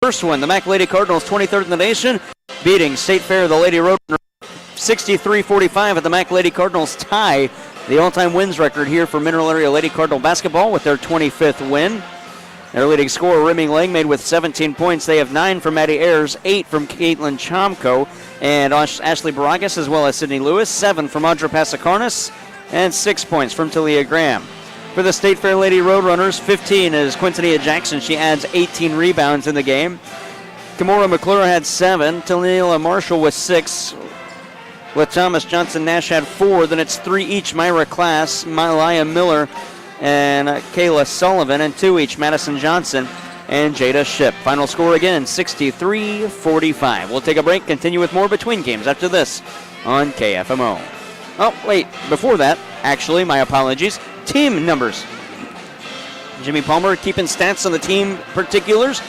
first one. The Mac Lady Cardinals 23rd in the nation, beating State Fair, the Lady Roadrunner, 63-45 at the Mac Lady Cardinals tie the all-time wins record here for Mineral Area Lady Cardinal basketball with their 25th win. Their leading scorer, Rimming Lang, made with 17 points. They have 9 from Maddie Ayers, 8 from Caitlin Chomko and Ashley Baragas, as well as Sydney Lewis, 7 from Audra Passacarnas, and 6 points from Talia Graham. For the State Fair Lady Roadrunners, 15 is Quintanilla Jackson. She adds 18 rebounds in the game. Kimora McClure had 7. Talia Marshall with 6. With Thomas Johnson Nash had 4. Then it's 3 each. Myra Class, Malaya Miller, and Kayla Sullivan, and 2 each. Madison Johnson and Jada Ship. Final score again, 63-45. We'll take a break, continue with more between games after this on KFMO. Oh, wait, before that, actually, my apologies. Team numbers. Jimmy Palmer keeping stats on the team particulars.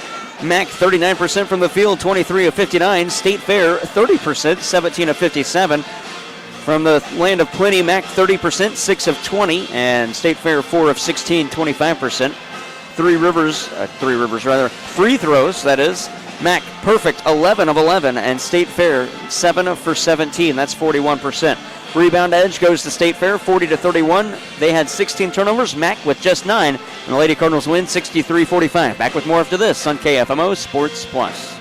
Mac 39% from the field, 23 of 59. State Fair 30%, 17 of 57. From the land of plenty, Mac 30%, 6 of 20, and State Fair 4 of 16, 25%. Free throws, that is. Mac perfect, 11 of 11, and State Fair 7 for 17, that's 41%. Rebound edge goes to State Fair, 40-31. They had 16 turnovers, Mac with just 9, and the Lady Cardinals win 63-45. Back with more after this on KFMO Sports Plus.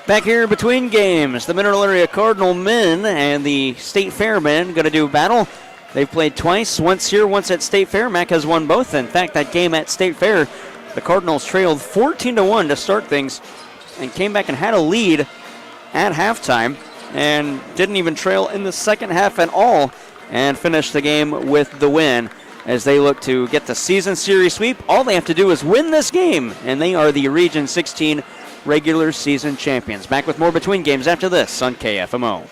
Back here between games, the Mineral Area Cardinal men and the State Fair men going to do battle. They've played twice, once here, once at State Fair. Mac has won both. In fact, that game at State Fair, the Cardinals trailed 14-1 to start things and came back and had a lead at halftime and didn't even trail in the second half at all and finished the game with the win as they look to get the season series sweep. All they have to do is win this game, and they are the Region 16 regular season champions. Back with more between games after this on KFMO.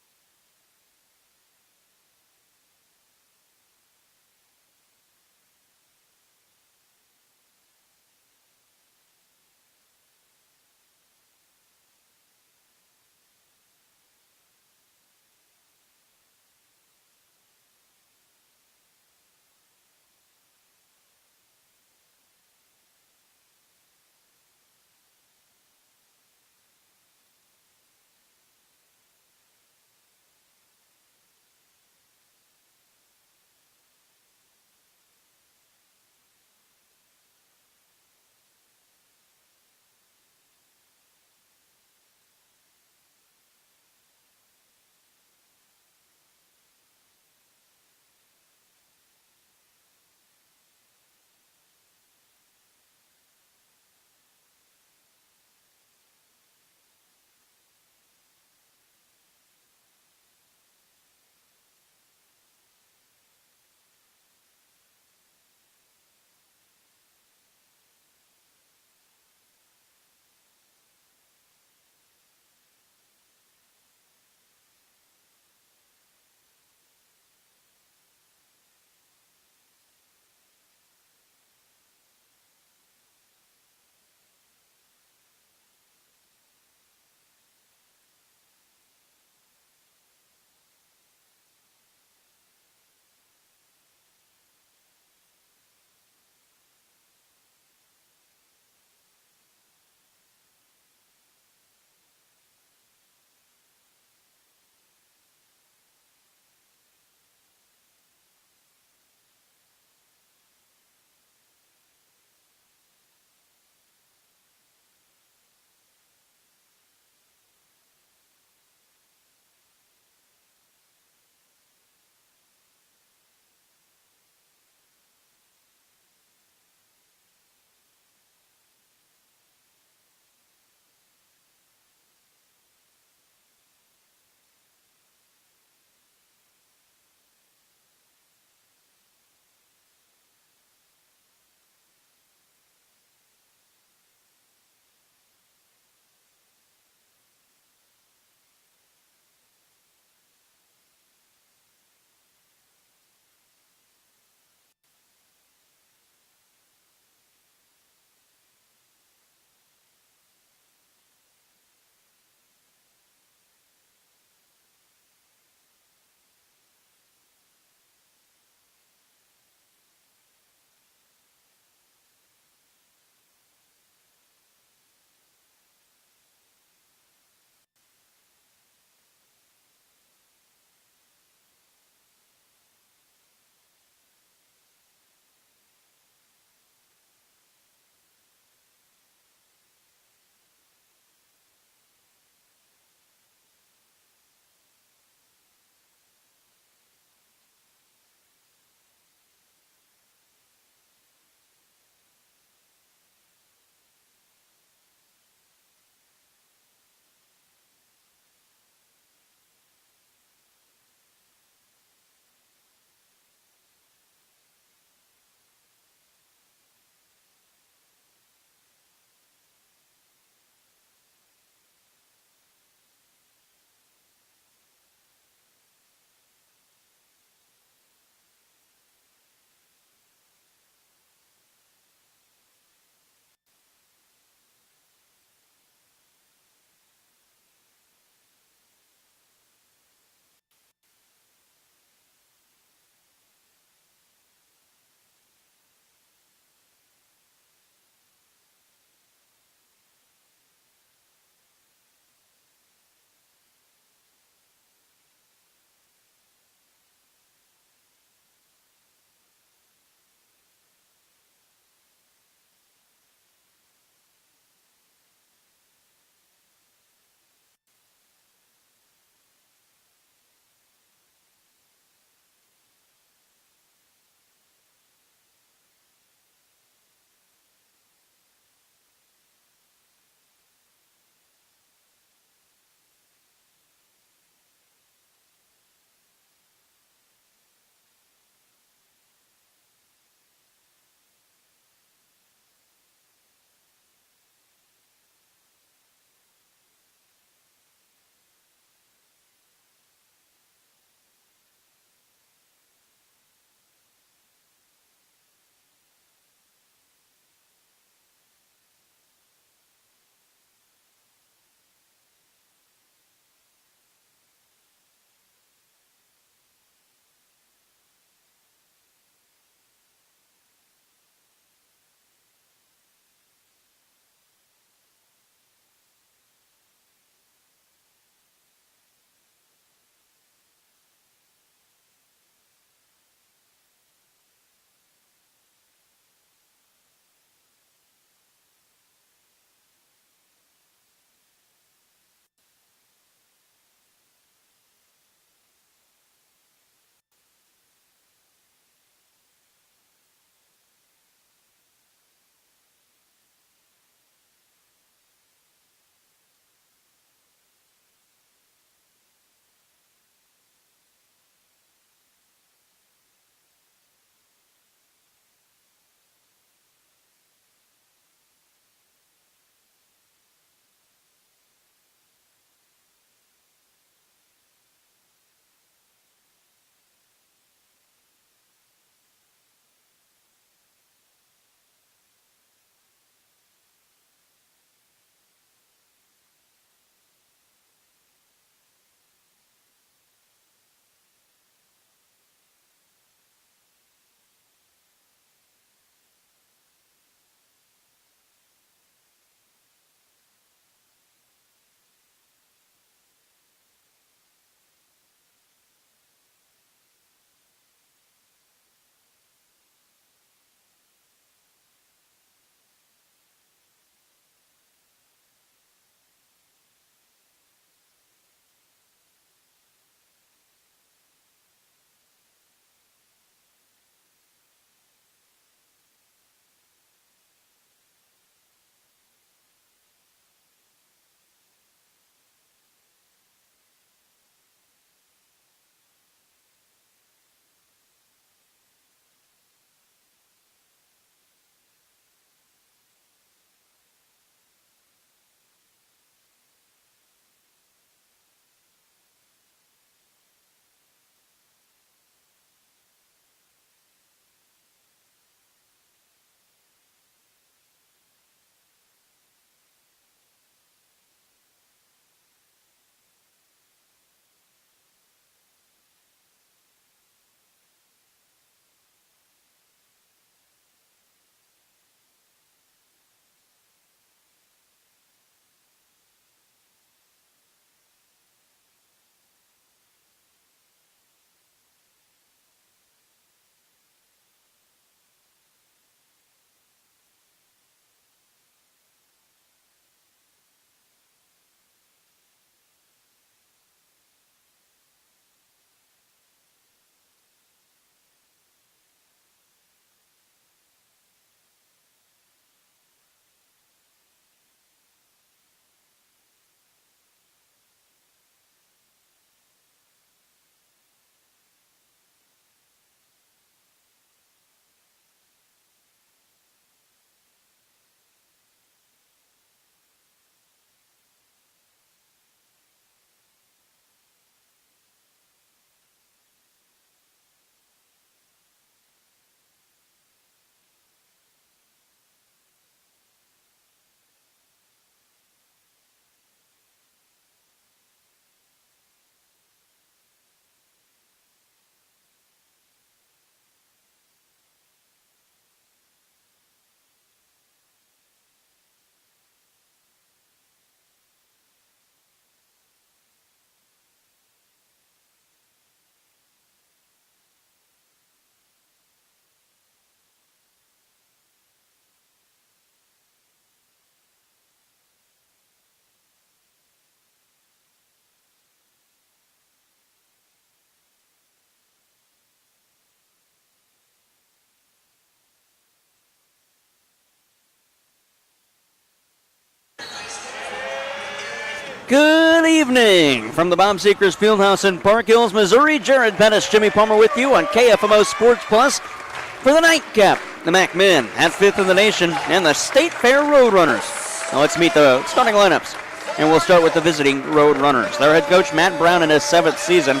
Good evening from the Bob Sechrist Fieldhouse in Park Hills, Missouri. Jared Pettis, Jimmy Palmer with you on KFMO Sports Plus for the nightcap. The MAC men at 5th in the nation and the State Fair Roadrunners. Now let's meet the starting lineups. And we'll start with the visiting Roadrunners. Their head coach, Matt Brown, in his 7th season.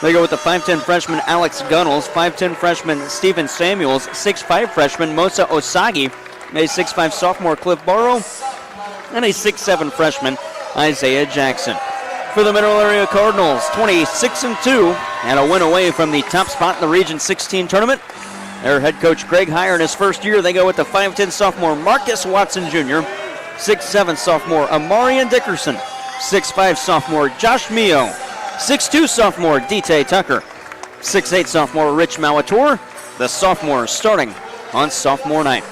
They go with the 5'10 freshman Alex Gunnels, 5'10 freshman Stephen Samuels, 6'5 freshman Mosa Osagi, a 6'5 sophomore Cliff Barrow, and a 6'7 freshman Isaiah Jackson. For the Mineral Area Cardinals, 26-2 and a win away from the top spot in the Region 16 tournament. Their head coach Greg Heyer in his first year, they go with the 5'10 sophomore Marcus Watson Jr., 6'7 sophomore Amarian Dickerson, 6'5 sophomore Josh Mio, 6'2 sophomore DT Tucker, 6'8 sophomore Rich Mauator, the sophomores starting on sophomore night.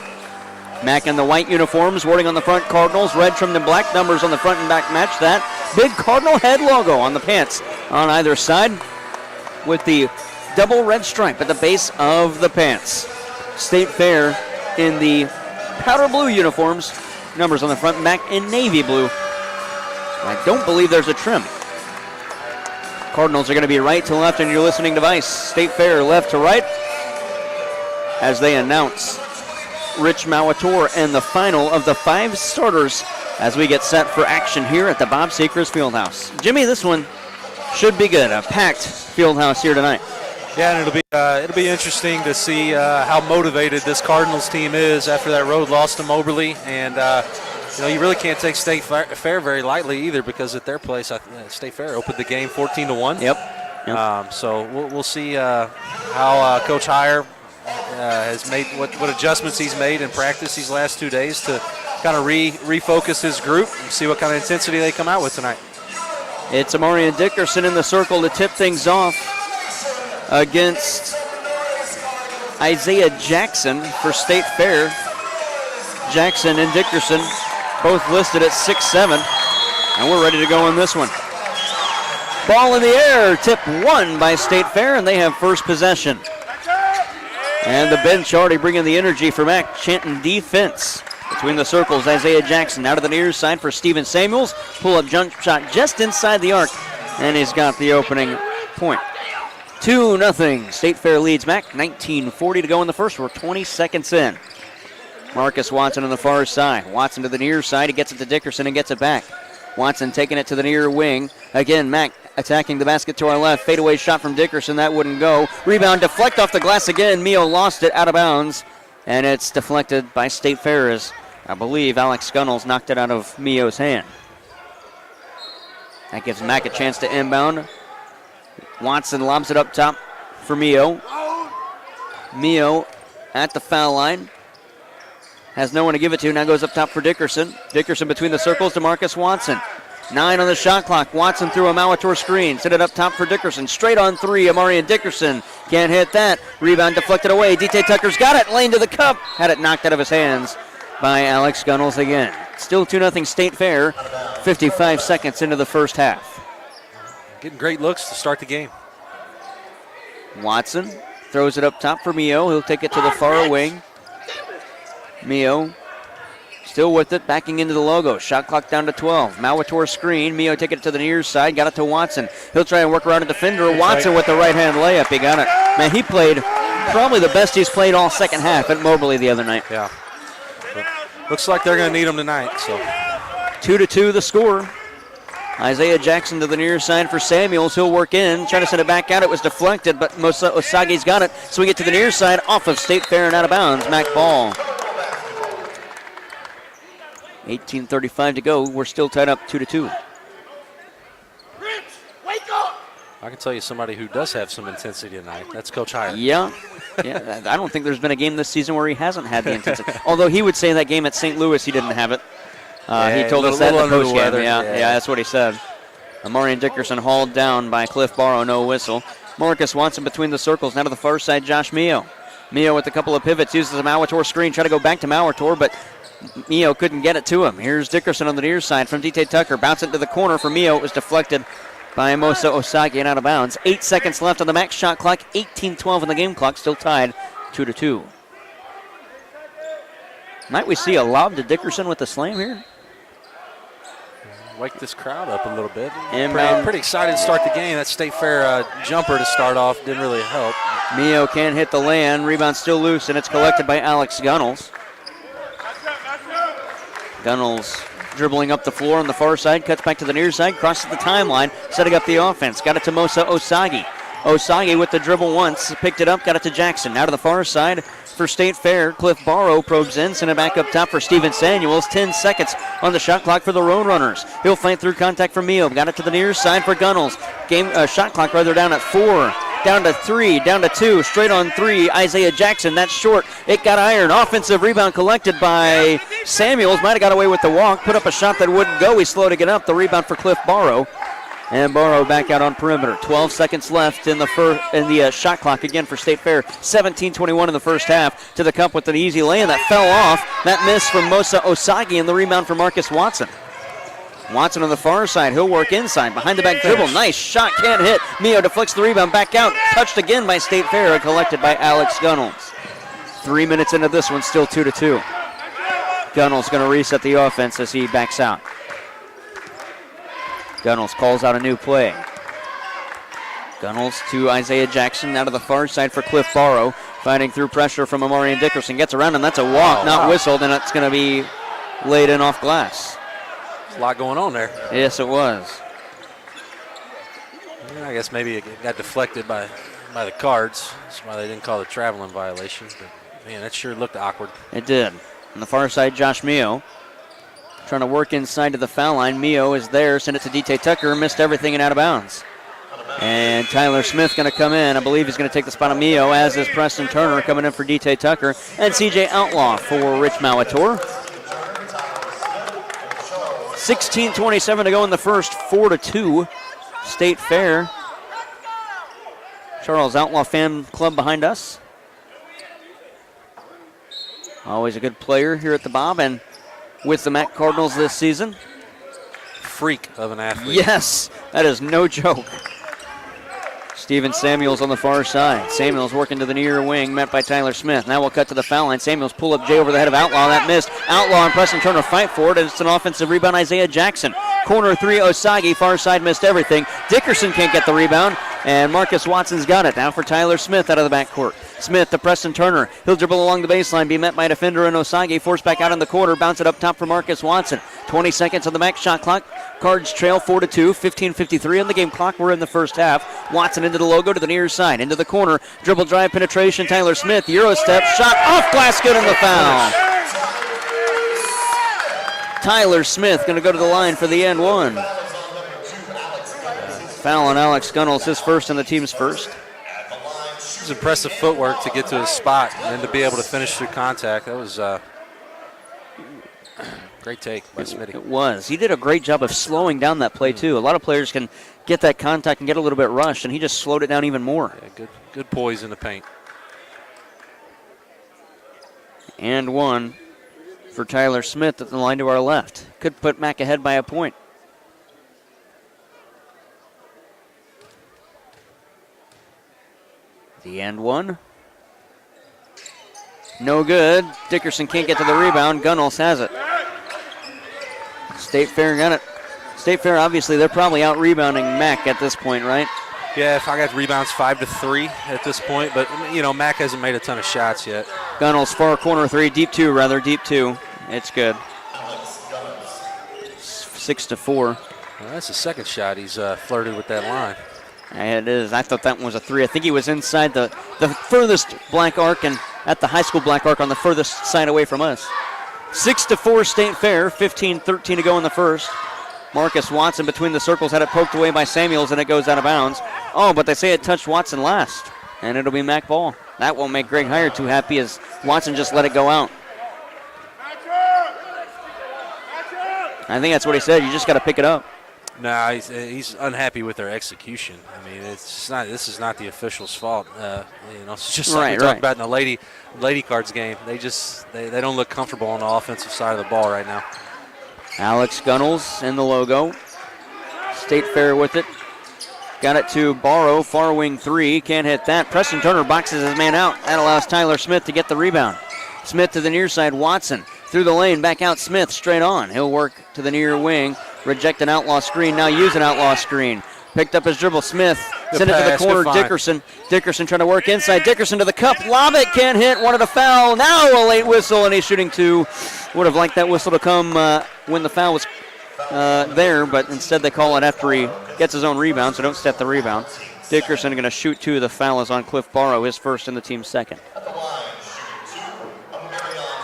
MAC in the white uniforms, wording on the front Cardinals, red trimmed and black, numbers on the front and back match that. Big Cardinal head logo on the pants on either side with the double red stripe at the base of the pants. State Fair in the powder blue uniforms, numbers on the front and back in navy blue. I don't believe there's a trim. Cardinals are going to be right to left on your listening device. State Fair left to right as they announce Rich Mauator and the final of the 5 starters as we get set for action here at the Bob Sechrist Fieldhouse. Jimmy, this one should be good. A packed Fieldhouse here tonight. Yeah, and it'll be interesting to see how motivated this Cardinals team is after that road loss to Moberly. And you really can't take State Fair very lightly either, because at their place, State Fair opened the game 14-1. Yep. So we'll see how Coach Heyer has made what adjustments he's made in practice these last 2 days to kind of refocus his group and see what kind of intensity they come out with tonight. It's Amarian Dickerson in the circle to tip things off against Isaiah Jackson for State Fair. Jackson and Dickerson both listed at 6'7", and we're ready to go in this one. Ball in the air, tip won by State Fair, and they have first possession. And the bench already bringing the energy for MAC, chanting defense. Between the circles, Isaiah Jackson out of the near side for Stephen Samuels. Pull-up jump shot just inside the arc, and he's got the opening point. 2-0. State Fair leads MAC. 19:40 to go in the first. We're 20 seconds in. Marcus Watson on the far side. Watson to the near side. He gets it to Dickerson and gets it back. Watson taking it to the near wing. Again, MAC attacking the basket to our left. Fadeaway shot from Dickerson. That wouldn't go. Rebound, deflect off the glass again. Mio lost it out of bounds. And it's deflected by State Fair as I believe Alex Gunnels knocked it out of Mio's hand. That gives MAC a chance to inbound. Watson lobs it up top for Mio. Mio at the foul line. Has no one to give it to. Now goes up top for Dickerson. Dickerson between the circles to Marcus Watson. 9 on the shot clock. Watson through a Mauator screen. Set it up top for Dickerson. Straight on 3. Amarian Dickerson can't hit that. Rebound deflected away. DT Tucker's got it. Lane to the cup. Had it knocked out of his hands by Alex Gunnels again. Still 2-0 State Fair. 55 seconds into the first half. Getting great looks to start the game. Watson throws it up top for Mio. He'll take it to the far wing. Mio still with it, backing into the logo. Shot clock down to 12. Mauator screen. Mio taking it to the near side. Got it to Watson. He'll try and work around a defender. Watson with the right-hand layup. He got it. Man, he played probably the best he's played all second half at Moberly the other night. Yeah. Looks like they're going to need him tonight. So 2-2 the score. Isaiah Jackson to the near side for Samuels. He'll work in. Trying to send it back out. It was deflected, but Mosa Osagi's got it. So we get to the near side off of State Fair and out of bounds. MAC ball. 18:35 to go. We're still tied up 2-2. I can tell you somebody who does have some intensity tonight. That's Coach Heyer. Yeah. I don't think there's been a game this season where he hasn't had the intensity. Although he would say that game at St. Louis he didn't have it. He told us that in the postgame. Yeah, that's what he said. Amarian Dickerson hauled down by Cliff Barrow, no whistle. Marcus Watson between the circles. Now to the far side, Josh Mio. Mio with a couple of pivots, uses a Mauator screen, try to go back to Mauator, but Mio couldn't get it to him. Here's Dickerson on the near side from DT Tucker. Bounce it to the corner for Mio. It was deflected by Mosa Osagi and out of bounds. 8 seconds left on the max shot clock. 18-12 on the game clock. Still tied 2-2. Might we see a lob to Dickerson with the slam here? wake this crowd up a little bit. Inbound. Pretty excited to start the game. That State Fair jumper to start off didn't really help. Mio can't hit the land. Rebound still loose, and it's collected by Alex Gunnels. Gunnels dribbling up the floor on the far side, cuts back to the near side, crosses the timeline, setting up the offense. Got it to Mosa Osagi. Osagi with the dribble once, picked it up, got it to Jackson. Now to the far side for State Fair. Cliff Barrow probes in, sent it back up top for Steven Samuels. 10 seconds on the shot clock for the Roadrunners. He'll fight through contact from Mio. Got it to the near side for Gunnels. Shot clock rather down at 4. Down to 3, down to 2, straight on 3. Isaiah Jackson, that's short. It got iron. Offensive rebound collected by Samuels. Might have got away with the walk. Put up a shot that wouldn't go. He's slow to get up. The rebound for Cliff Barrow. And Barrow back out on perimeter. 12 seconds left in the shot clock again for State Fair. 17-21 in the first half. To the cup with an easy lay, and that fell off. That miss from Mosa Osagi, and the rebound for Marcus Watson. Watson on the far side. He'll work inside. Behind the back dribble. Nice shot. Can't hit. Mio deflects the rebound back out. Touched again by State Fair and collected by Alex Gunnels. 3 minutes into this one, still 2-2. Gunnels going to reset the offense as he backs out. Gunnels calls out a new play. Gunnels to Isaiah Jackson. Now to the far side for Cliff Barrow. Fighting through pressure from Amarian Dickerson. Gets around him. That's a walk, not whistled, and it's going to be laid in off glass. A lot going on there. Yes, it was. I guess maybe it got deflected by the Cards. That's why they didn't call it a traveling violation. But, man, that sure looked awkward. It did. On the far side, Josh Mio. Trying to work inside to the foul line. Mio is there. Sent it to D.T. Tucker. Missed everything and out of bounds. And Tyler Smith going to come in. I believe he's going to take the spot of Mio, as is Preston Turner coming in for D.T. Tucker. And C.J. Outlaw for Rich Mauator. 16:27 to go in the first. 4-2. State Fair. Charles Outlaw fan club behind us. Always a good player here at the Bob and with the Mac Cardinals this season. Freak of an athlete. Yes, that is no joke. Steven Samuels on the far side. Samuels working to the near wing, met by Tyler Smith. Now we'll cut to the foul line. Samuels pull up J over the head of Outlaw. That missed. Outlaw and Preston Turner fight for it, and it's an offensive rebound. Isaiah Jackson. Corner 3, Osagi. Far side missed everything. Dickerson can't get the rebound, and Marcus Watson's got it. Now for Tyler Smith out of the backcourt. Smith to Preston Turner. He'll dribble along the baseline, be met by a defender and Osagi. Forced back out in the quarter. Bounce it up top for Marcus Watson. 20 seconds on the back shot clock. Cards trail 4-2. 15:53 on the game clock. We're in the first half. Watson into the logo to the near side. Into the corner. Dribble drive penetration. Tyler Smith. Euro step. Shot off glass. Good on the foul. Tyler Smith going to go to the line for the end one. Foul on Alex Gunnels, his first and the team's first. It was impressive footwork to get to his spot and to be able to finish through contact. That was great take by Smitty. It was. He did a great job of slowing down that play, too. A lot of players can get that contact and get a little bit rushed, and he just slowed it down even more. Yeah, good poise in the paint. And one for Tyler Smith at the line to our left. Could put Mac ahead by a point. The end one. No good. Dickerson can't get to the rebound. Gunnels has it. State Fair got it. State Fair, obviously, they're probably out rebounding Mac at this point, right? Yeah, if I got rebounds 5-3 at this point, but you know, Mac hasn't made a ton of shots yet. Gunnels far corner 3, deep 2. It's good. 6-4. Well, that's the second shot he's flirted with that line. It is. I thought that one was a 3. I think he was inside the furthest black arc and at the high school black arc on the furthest side away from us. 6-4 State Fair. 15:13 to go in the first. Marcus Watson between the circles had it poked away by Samuels, and it goes out of bounds. Oh, but they say it touched Watson last, and it'll be Mac ball. That won't make Greg Heyer too happy as Watson just let it go out. I think that's what he said. You just got to pick it up. No, he's unhappy with their execution. I mean, it's just not. This is not the officials' fault. It's just like we talked about in the lady cards game. They don't look comfortable on the offensive side of the ball right now. Alex Gunnels in the logo. State Fair with it. Got it to Barrow, far wing 3. Can't hit that. Preston Turner boxes his man out. That allows Tyler Smith to get the rebound. Smith to the near side. Watson through the lane. Back out Smith straight on. He'll work to the near wing. reject an outlaw screen, now use an outlaw screen. Picked up his dribble. Smith sent it to the pass, corner. good find. Dickerson trying to work inside. Dickerson to the cup. Lob it, can't hit. Wanted a foul. Now a late whistle, and he's shooting two. Would have liked that whistle to come when the foul was there, but instead they call it after he gets his own rebound, so don't step the rebound. Dickerson going to shoot two. The foul is on Cliff Barrow, his first and the team's second.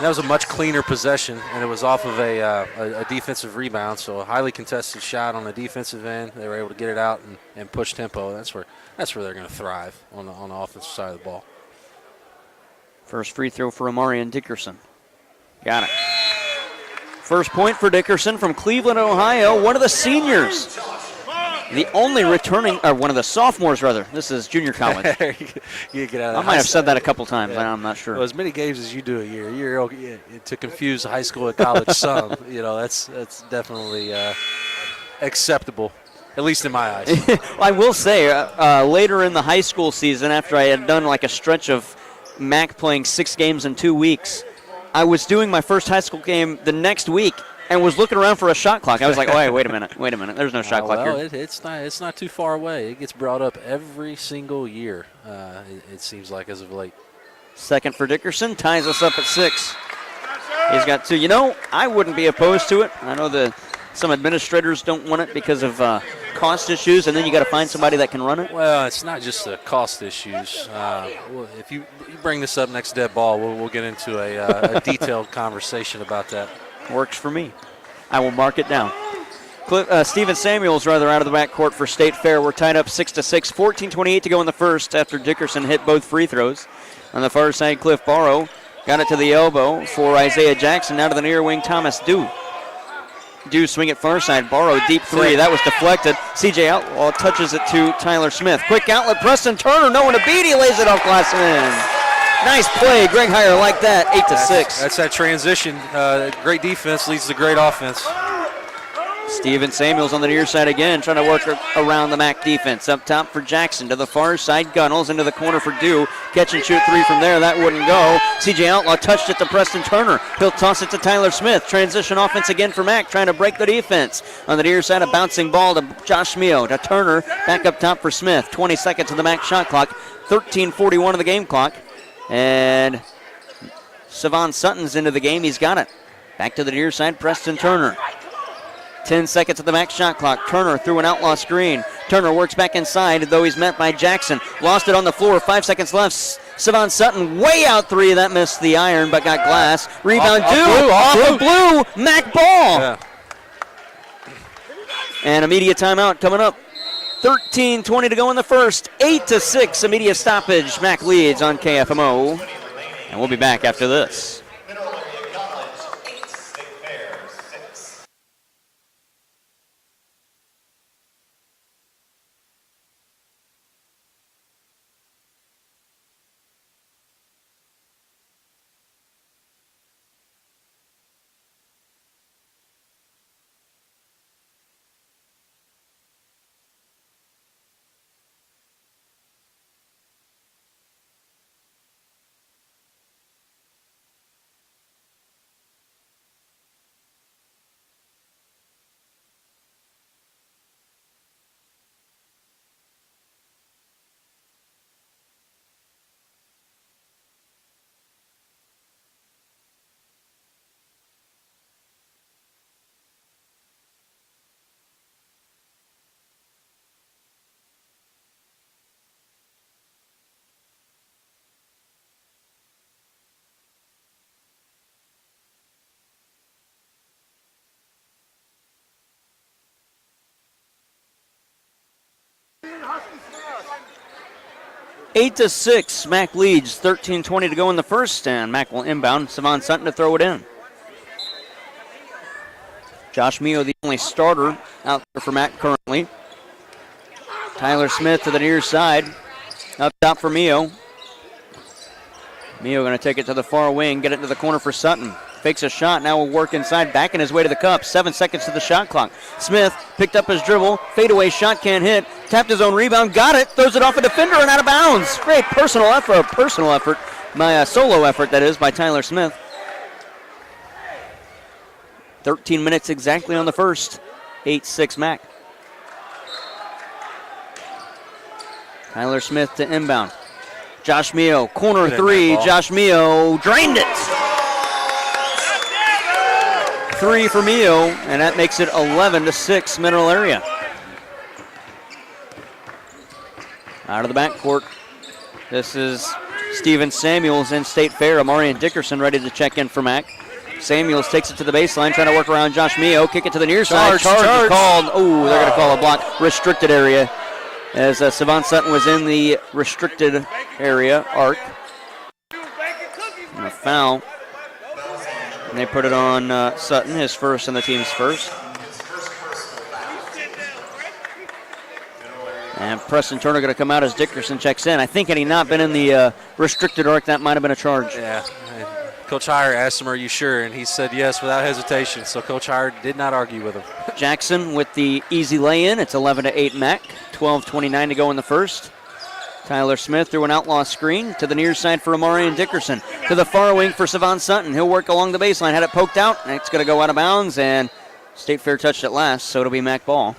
That was a much cleaner possession, and it was off of a defensive rebound, so a highly contested shot on the defensive end. They were able to get it out and push tempo. That's where they're going to thrive on the offensive side of the ball. First free throw for Amarian Dickerson. Got it. First point for Dickerson from Cleveland, Ohio, one of the seniors. The only returning, or one of the sophomores, rather. This is junior college. You get out of I might have said that a couple times. I'm not sure. Well, as many games as you do a year, you're okay, to confuse high school and college some. That's definitely acceptable, at least in my eyes. I will say, later in the high school season, after I had done like a stretch of MAC playing 6 games in 2 weeks, I was doing my first high school game the next week and was looking around for a shot clock. I was like, oh, wait a minute. There's no shot clock here. It's not too far away. It gets brought up every single year, it seems like, as of late. Second for Dickerson, ties us up at 6. He's got 2. I wouldn't be opposed to it. I know some administrators don't want it because of cost issues, and then you got to find somebody that can run it. Well, it's not just the cost issues. If you bring this up next dead ball, we'll get into a detailed conversation about that. Works for me. I will mark it down. Steven Samuels, out of the backcourt for State Fair. We're tied up 6-6. 14:28 to go in the first after Dickerson hit both free throws. On the far side, Cliff Barrow got it to the elbow for Isaiah Jackson. Now to the near wing, Thomas Dew. Dew swing it far side. Barrow deep 3. That was deflected. CJ Outlaw touches it to Tyler Smith. Quick outlet. Preston Turner, no one to beat. He lays it off glass and in. Nice play. Greg Heyer like that. 8-6. That's that transition. Great defense leads to great offense. Steven Samuels on the near side again, trying to work around the MAC defense. Up top for Jackson. To the far side, Gunnels into the corner for Dew. Catch and shoot 3 from there. That wouldn't go. CJ Outlaw touched it to Preston Turner. He'll toss it to Tyler Smith. Transition offense again for MAC, trying to break the defense. On the near side, a bouncing ball to Josh Mio. To Turner. Back up top for Smith. 20 seconds of the MAC shot clock. 13:41 of the game clock. And Savon Sutton's into the game. He's got it. Back to the near side, Preston Turner. 10 seconds of the MAC shot clock. Turner through an outlaw screen. Turner works back inside, though he's met by Jackson. Lost it on the floor. 5 seconds left. Savon Sutton way out 3. That missed the iron, but got glass. Rebound Dew off of blue. MAC ball. Yeah. And immediate timeout coming up. 13:20 to go in the first. 8-6. Immediate stoppage. MAC leads on KFMO. And we'll be back after this. Eight to 6, MAC leads. 13:20 to go in the first, and MAC will inbound. Savon Sutton to throw it in. Josh Mio, the only starter out there for MAC currently. Tyler Smith to the near side. Up top for Mio. Mio going to take it to the far wing, get it to the corner for Sutton. Fakes a shot, now will work inside, backing his way to the cup. 7 seconds to the shot clock. Smith picked up his dribble, fadeaway shot, can't hit. Tapped his own rebound, got it, throws it off a defender and out of bounds. Great personal effort, solo effort, that is, by Tyler Smith. 13 minutes exactly on the first. 8-6 Mac. Tyler Smith to inbound. Josh Mio, corner three. Josh Mio drained it. 3 for Mio, and that makes it 11-6 Mineral Area. Out of the backcourt, this is Steven Samuels in State Fair. Amarian Dickerson ready to check in for Mac. Samuels takes it to the baseline, trying to work around Josh Mio. Kick it to the near side. Charge called. Oh, they're going to call a block. Restricted area, as Savon Sutton was in the restricted area arc. And a foul. And they put it on Sutton, his first and the team's first. And Preston Turner going to come out as Dickerson checks in. I think had he not been in the restricted arc, that might have been a charge. Yeah. Coach Heyer asked him, "Are you sure?" And he said yes without hesitation. So Coach Heyer did not argue with him. Jackson with the easy lay-in. It's 11-8 Mac. 12:29 to go in the first. Tyler Smith threw an outlaw screen to the near side for Amarian Dickerson. To the far wing for Savon Sutton. He'll work along the baseline. Had it poked out, and it's going to go out of bounds. And State Fair touched it last, so it'll be Mac ball.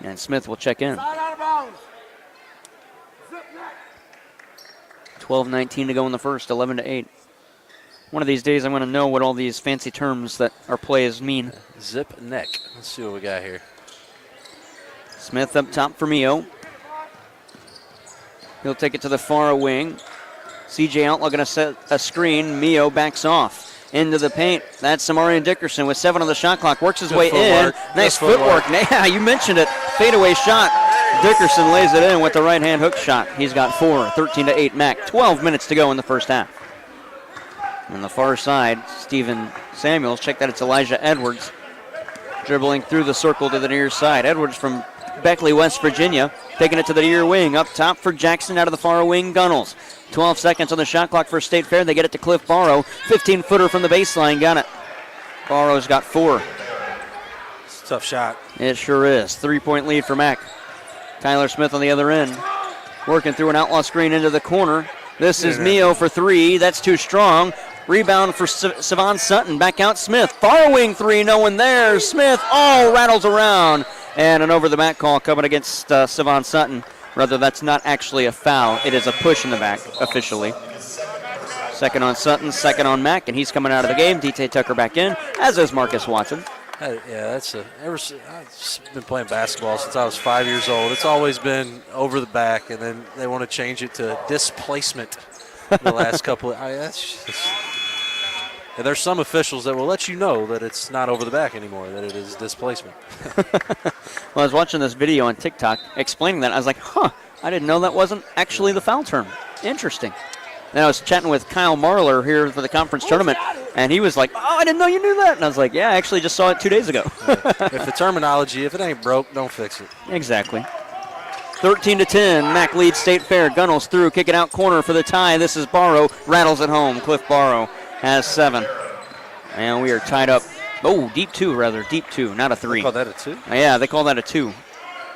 And Smith will check in. 12:19 to go in the first, 11-8. One of these days I'm going to know what all these fancy terms that our plays mean. Zip neck. Let's see what we got here. Smith up top for Mio. He'll take it to the far wing. CJ Outlaw going to set a screen. Mio backs off into the paint. That's Amarian Dickerson with 7 on the shot clock. Works his way in. Nice footwork. Yeah, you mentioned it. Fadeaway shot. Dickerson lays it in with the right-hand hook shot. He's got 4, 13-8 Mac. 12 minutes to go in the first half. On the far side, Steven Samuels. Check that, it's Elijah Edwards. Dribbling through the circle to the near side. Edwards from Beckley, West Virginia. Taking it to the near wing. Up top for Jackson, out of the far wing, Gunnels. 12 seconds on the shot clock for State Fair. They get it to Cliff Barrow. 15-footer from the baseline. Got it. Barrow's got 4. It's a tough shot. It sure is. 3-point lead for Mac. Tyler Smith on the other end. Working through an outlaw screen into the corner. This is Mio for 3. That's too strong. Rebound for Savon Sutton. Back out Smith. Far wing 3. No one there. Smith rattles around. And an over-the-back call coming against Savon Sutton. Rather, that's not actually a foul. It is a push in the back, officially. Second on Sutton, second on Mac, and he's coming out of the game. D.T. Tucker back in, as is Marcus Watson. I've been playing basketball since I was 5 years old. It's always been over the back, and then they want to change it to displacement the last couple of and there's some officials that will let you know that it's not over the back anymore, that it is displacement. Well, I was watching this video on TikTok explaining that. I was like, I didn't know that wasn't actually the foul term. Interesting. Then I was chatting with Kyle Marler here for the conference tournament, and he was like, I didn't know you knew that. And I was like, yeah, I actually just saw it 2 days ago. If the terminology, if it ain't broke, don't fix it. Exactly. 13-10, Mac leads State Fair. Gunnels through, kick it out corner for the tie. This is Barrow, rattles it home. Cliff Barrow has 7. And we are tied up. Deep 2, not a 3. They call that a 2? Yeah, they call that a 2.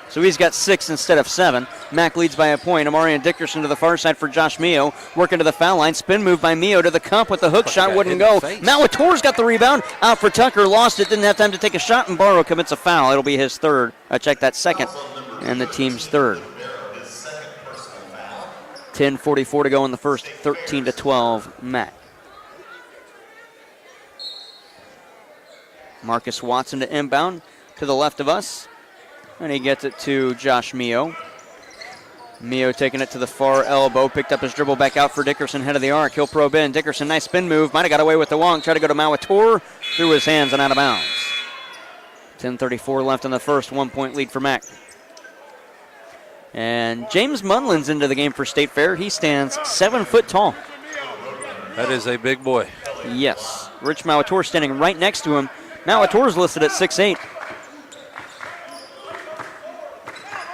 So he's got 6 instead of 7. Mac leads by a point. Amarian Dickerson to the far side for Josh Mio. Working to the foul line. Spin move by Mio to the cup with the hook shot. Wouldn't go. Malator's got the rebound. Out for Tucker. Lost it. Didn't have time to take a shot. And Barrow commits a foul. It'll be his 3rd. Check that, 2nd. And the team's 3rd. 10:44 to go in the first. 13-12 Mac. Marcus Watson to inbound to the left of us. And he gets it to Josh Mio. Mio taking it to the far elbow. Picked up his dribble back out for Dickerson, head of the arc. He'll probe in. Dickerson, nice spin move. Might have got away with the Wong. Tried to go to Malator. Through his hands and out of bounds. 10:34 left in the first. 1-point lead for Mac. And James Munlin's into the game for State Fair. He stands 7 foot tall. That is a big boy. Yes. Rich Malator standing right next to him. Malator's listed at 6'8".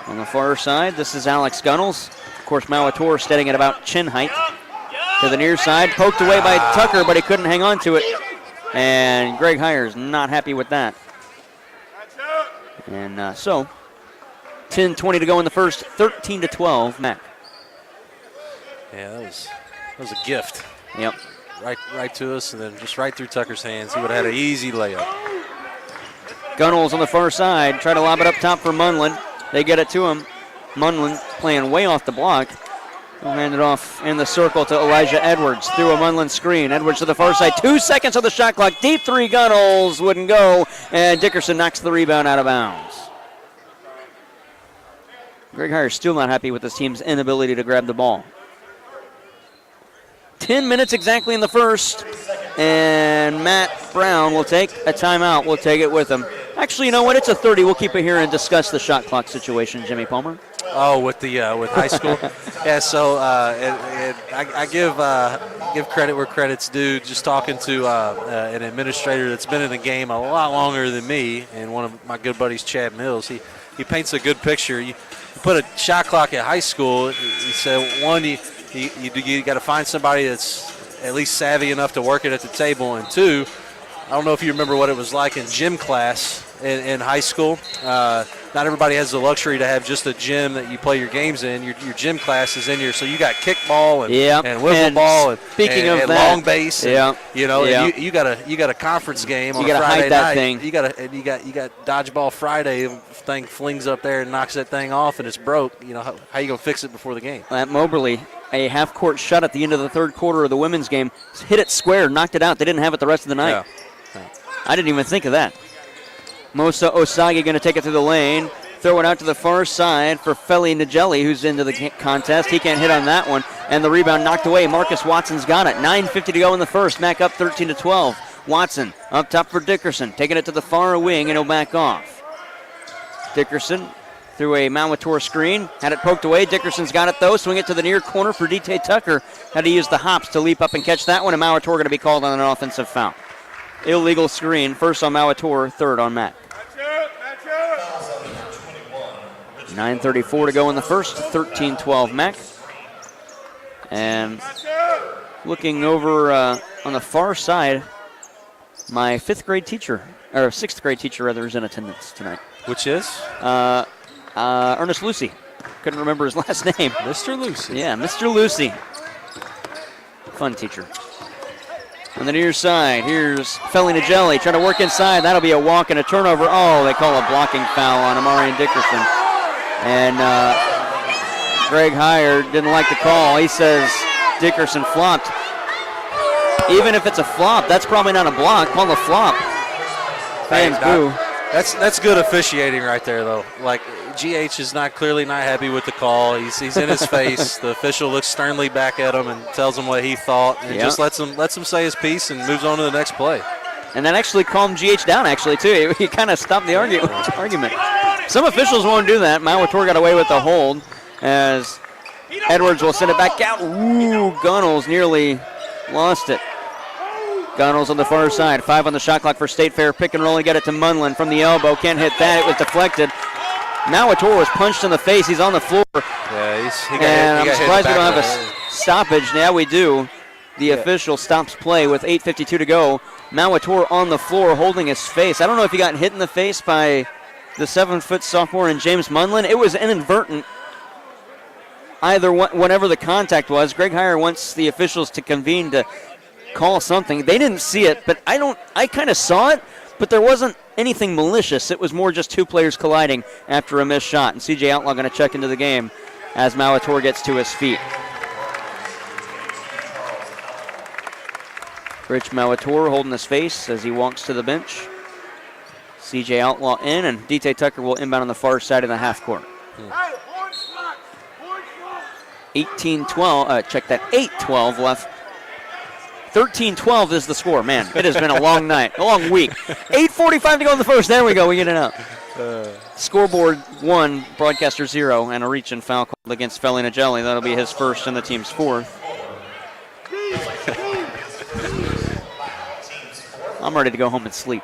On the far side, this is Alex Gunnels. Of course, Malator standing at about chin height. To the near side, poked away by Tucker, but he couldn't hang on to it. And Greg Heyer's not happy with that. And so, 10:20 to go in the first, 13-12, Mac. Yeah, that was a gift. Yep. Right to us, and then just right through Tucker's hands. He would have had an easy layup. Gunnels on the far side. Try to lob it up top for Munlin. They get it to him. Munlin playing way off the block. He'll hand it off in the circle to Elijah Edwards through a Munlin screen. Edwards to the far side. 2 seconds on the shot clock. Deep three, Gunnels wouldn't go. And Dickerson knocks the rebound out of bounds. Greg Heyer still not happy with his team's inability to grab the ball. 10 minutes exactly in the first. And Matt Brown will take a timeout. We'll take it with him. Actually, you know what? It's a 30. We'll keep it here and discuss the shot clock situation, Jimmy Palmer. Oh, with high school? Yeah, so I give credit where credit's due. Just talking to an administrator that's been in the game a lot longer than me, and one of my good buddies, Chad Mills. He paints a good picture. You put a shot clock at high school, he said, one, you got to find somebody that's at least savvy enough to work it at the table, and two, I don't know if you remember what it was like in gym class in high school. Not everybody has the luxury to have just a gym that you play your games in. Your gym class is in here, so you got kickball and wiffle ball and long base. And, and you got a conference game on a Friday night. Thing. You got dodgeball Friday. Thing flings up there and knocks that thing off, and it's broke. How you gonna fix it before the game? At Moberly, a half-court shot at the end of the third quarter of the women's game, hit it square, knocked it out. They didn't have it the rest of the night. Yeah. I didn't even think of that. Mosa Osagi going to take it through the lane, throw it out to the far side for Feli Nigeli, who's into the contest. He can't hit on that one, and the rebound knocked away. Marcus Watson's got it. 9:50 to go in the first. Mac up 13-12. Watson up top for Dickerson, taking it to the far wing, and he'll back off. Dickerson through a Mauator screen, had it poked away. Dickerson's got it though. Swing it to the near corner for D.T. Tucker. Had to use the hops to leap up and catch that one, and Mauator going to be called on an offensive foul. Illegal screen, first on Mauator, third on Mac. 9:34 to go in the first, 13-12 Mac. And looking over on the far side, my sixth grade teacher is in attendance tonight. Which is? Ernest Lucy. Couldn't remember his last name. Mr. Lucy. Yeah, Mr. Lucy. Fun teacher. On the near side, here's Feli Nigeli trying to work inside. That'll be a walk and a turnover. Oh, they call a blocking foul on Amarian Dickerson. And Greg Heyer didn't like the call. He says Dickerson flopped. Even if it's a flop, that's probably not a block. Call a flop. Fans boo. That's good officiating right there, though. Like, GH is clearly not happy with the call. He's in his face. The official looks sternly back at him and tells him what he thought, and just lets him say his piece and moves on to the next play. And that actually calmed GH down, too. He kind of stopped the argument. Some officials won't do that. Mauator got away with the hold as Edwards will send it back out. Ooh, Gunnels nearly lost it. Gunnels on the far side. 5 on the shot clock for State Fair. Pick and roll and get it to Munlin from the elbow. Can't hit that. It was deflected. Mauator was punched in the face. He's on the floor. Yeah, I'm surprised we don't have a stoppage. Now we do. The official stops play with 8:52 to go. Mauator on the floor holding his face. I don't know if he got hit in the face by the 7-foot sophomore and James Munlin. It was inadvertent. Whatever the contact was, Greg Heyer wants the officials to convene to call something. They didn't see it, but I kind of saw it, but there wasn't anything malicious. It was more just two players colliding after a missed shot, and CJ Outlaw going to check into the game as Mauator gets to his feet. Rich Mauator holding his face as he walks to the bench. CJ Outlaw in, and D.T. Tucker will inbound on the far side of the half court. 18-12, check that, 8-12 left. 13-12 is the score. Man, it has been a long night, a long week. 8:45 to go in the first. There we go. We get it up. Scoreboard 1, broadcaster 0, and a reach and foul called against Feli Nigeli. That'll be his first and the team's fourth. I'm ready to go home and sleep.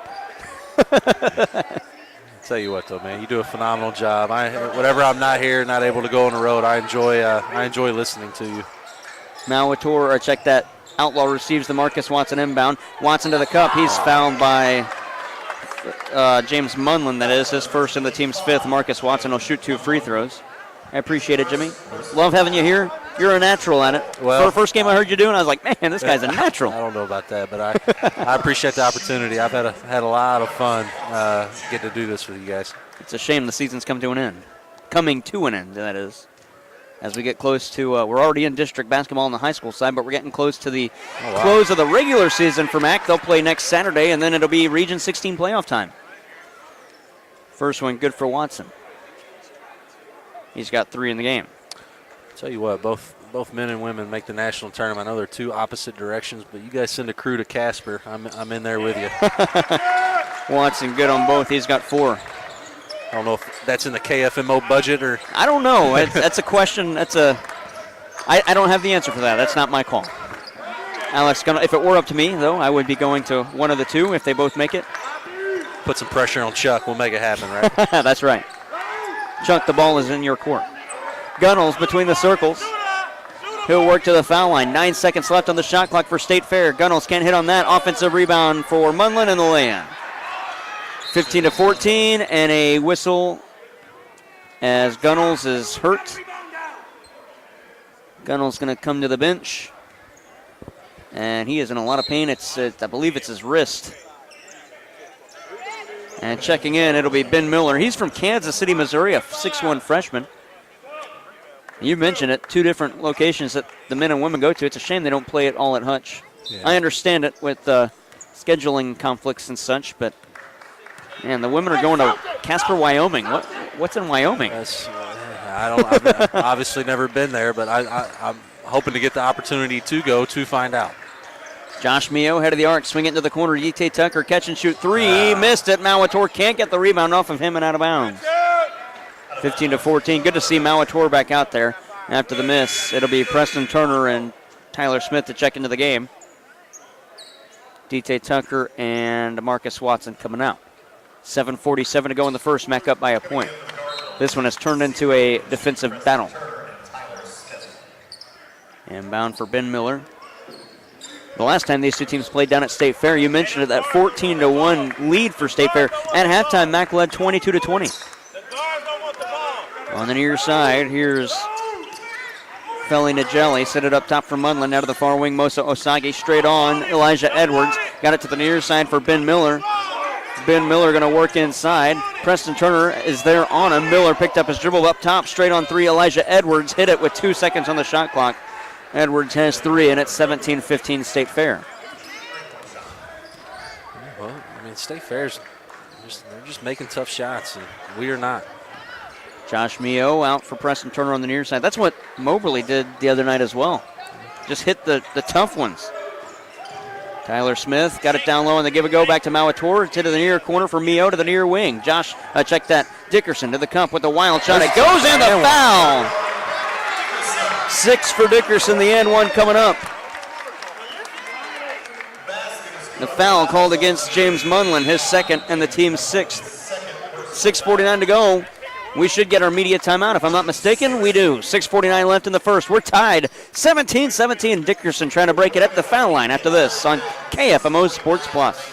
Tell you what, though, man, you do a phenomenal job. Whatever I'm not here, not able to go on the road, I enjoy listening to you. Mauator, check that. Outlaw receives the Marcus Watson inbound. Watson to the cup. He's fouled by James Munlin. That is his first and the team's fifth. Marcus Watson will shoot 2 free throws. I appreciate it, Jimmy. Love having you here. You're a natural at it. Well, for the first game I heard you doing, I was like, man, this guy's a natural. I don't know about that, but I appreciate the opportunity. I've had a lot of fun getting to do this with you guys. It's a shame the season's come to an end. Coming to an end, that is. As we get close to, we're already in district basketball on the high school side, but we're getting close to the close of the regular season for MAC. They'll play next Saturday, and then it'll be Region 16 playoff time. First one good for Watson. He's got 3 in the game. Tell you what, both men and women make the national tournament. I know they're two opposite directions, but you guys send a crew to Casper. I'm in there with you. Watson good on both. He's got 4. I don't know if that's in the KFMO budget or. I don't know. That's a question. I don't have the answer for that. That's not my call. Alex, if it were up to me, though, I would be going to one of the two if they both make it. Put some pressure on Chuck. We'll make it happen, right? That's right. Chuck, the ball is in your court. Gunnels between the circles. He'll work to the foul line. 9 seconds left on the shot clock for State Fair. Gunnels can't hit on that. Offensive rebound for Munlin and the lay-in. 15-14 and a whistle as Gunnels is hurt. Gunnels going to come to the bench. And he is in a lot of pain. I believe it's his wrist. And checking in, it'll be Ben Miller. He's from Kansas City, Missouri, a 6'1 freshman. You mentioned it, 2 different locations that the men and women go to. It's a shame they don't play it all at Hutch. Yeah. I understand it with scheduling conflicts and such, but man, the women are going to Casper, Wyoming. What's in Wyoming? I've obviously never been there, but I'm hoping to get the opportunity to go to find out. Josh Mio, head of the arc, swing it into the corner. Yite Tucker, catch and shoot 3. Missed it. Mauator can't get the rebound off of him and out of bounds. 15-14. Good to see Mauator back out there after the miss. It'll be Preston Turner and Tyler Smith to check into the game. Yite Tucker and Marcus Watson coming out. 7:47 to go in the first. MAC up by a point. This one has turned into a defensive battle. And bound for Ben Miller. The last time these two teams played down at State Fair, you mentioned it, that 14-1 lead for State Fair. At halftime, MAC led 22-20. On the near side, here's Felly Nagelli. Set it up top for Munlin. Out of the far wing, Mosa Osagi straight on. Elijah Edwards got it to the near side for Ben Miller. Ben Miller going to work inside. Preston Turner is there on him. Miller picked up his dribble up top, straight on 3. Elijah Edwards hit it with 2 seconds on the shot clock. Edwards has 3, and it's 17-15 State Fair. Well, I mean, State Fair's they're just making tough shots, and we are not. Josh Mio out for Preston Turner on the near side. That's what Moberly did the other night as well. Just hit the tough ones. Tyler Smith got it down low on the give-a-go back to Mauator to the near corner for Mio to the near wing. Josh, check that. Dickerson to the cup with the wild shot. It goes in, the foul. 6 for Dickerson, the and 1 coming up. The foul called against James Munlin, his second and the team's 6th. 6:49 to go. We should get our media timeout. If I'm not mistaken, we do. 6:49 left in the first. We're tied 17-17. Dickerson trying to break it at the foul line after this on KFMO Sports Plus.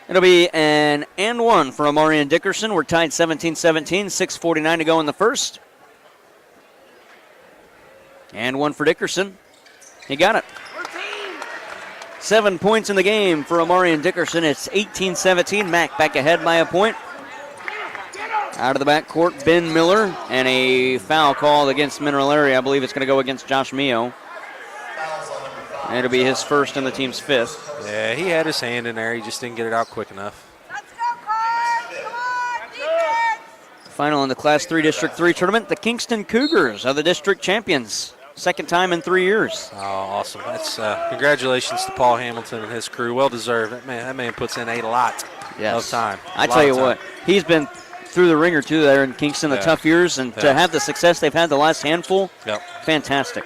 It'll be an and one for Amari and Dickerson. We're tied 17-17, 6:49 to go in the first. And one for Dickerson. He got it. 7 points in the game for Amari and Dickerson. It's 18-17. Mac back ahead by a point. Out of the backcourt, Ben Miller, and a foul called against Mineral Area. I believe it's going to go against Josh Mio. And it'll be his first and the team's fifth. Yeah, he had his hand in there. He just didn't get it out quick enough. Final in the Class 3 District 3 tournament, the Kingston Cougars are the district champions. Second time in 3 years. Oh, awesome. That's congratulations to Paul Hamilton and his crew. Well deserved. That man puts in a lot of time. I tell you what, he's been through the ringer too there in Kingston, the tough years, and to have the success they've had the last handful, fantastic.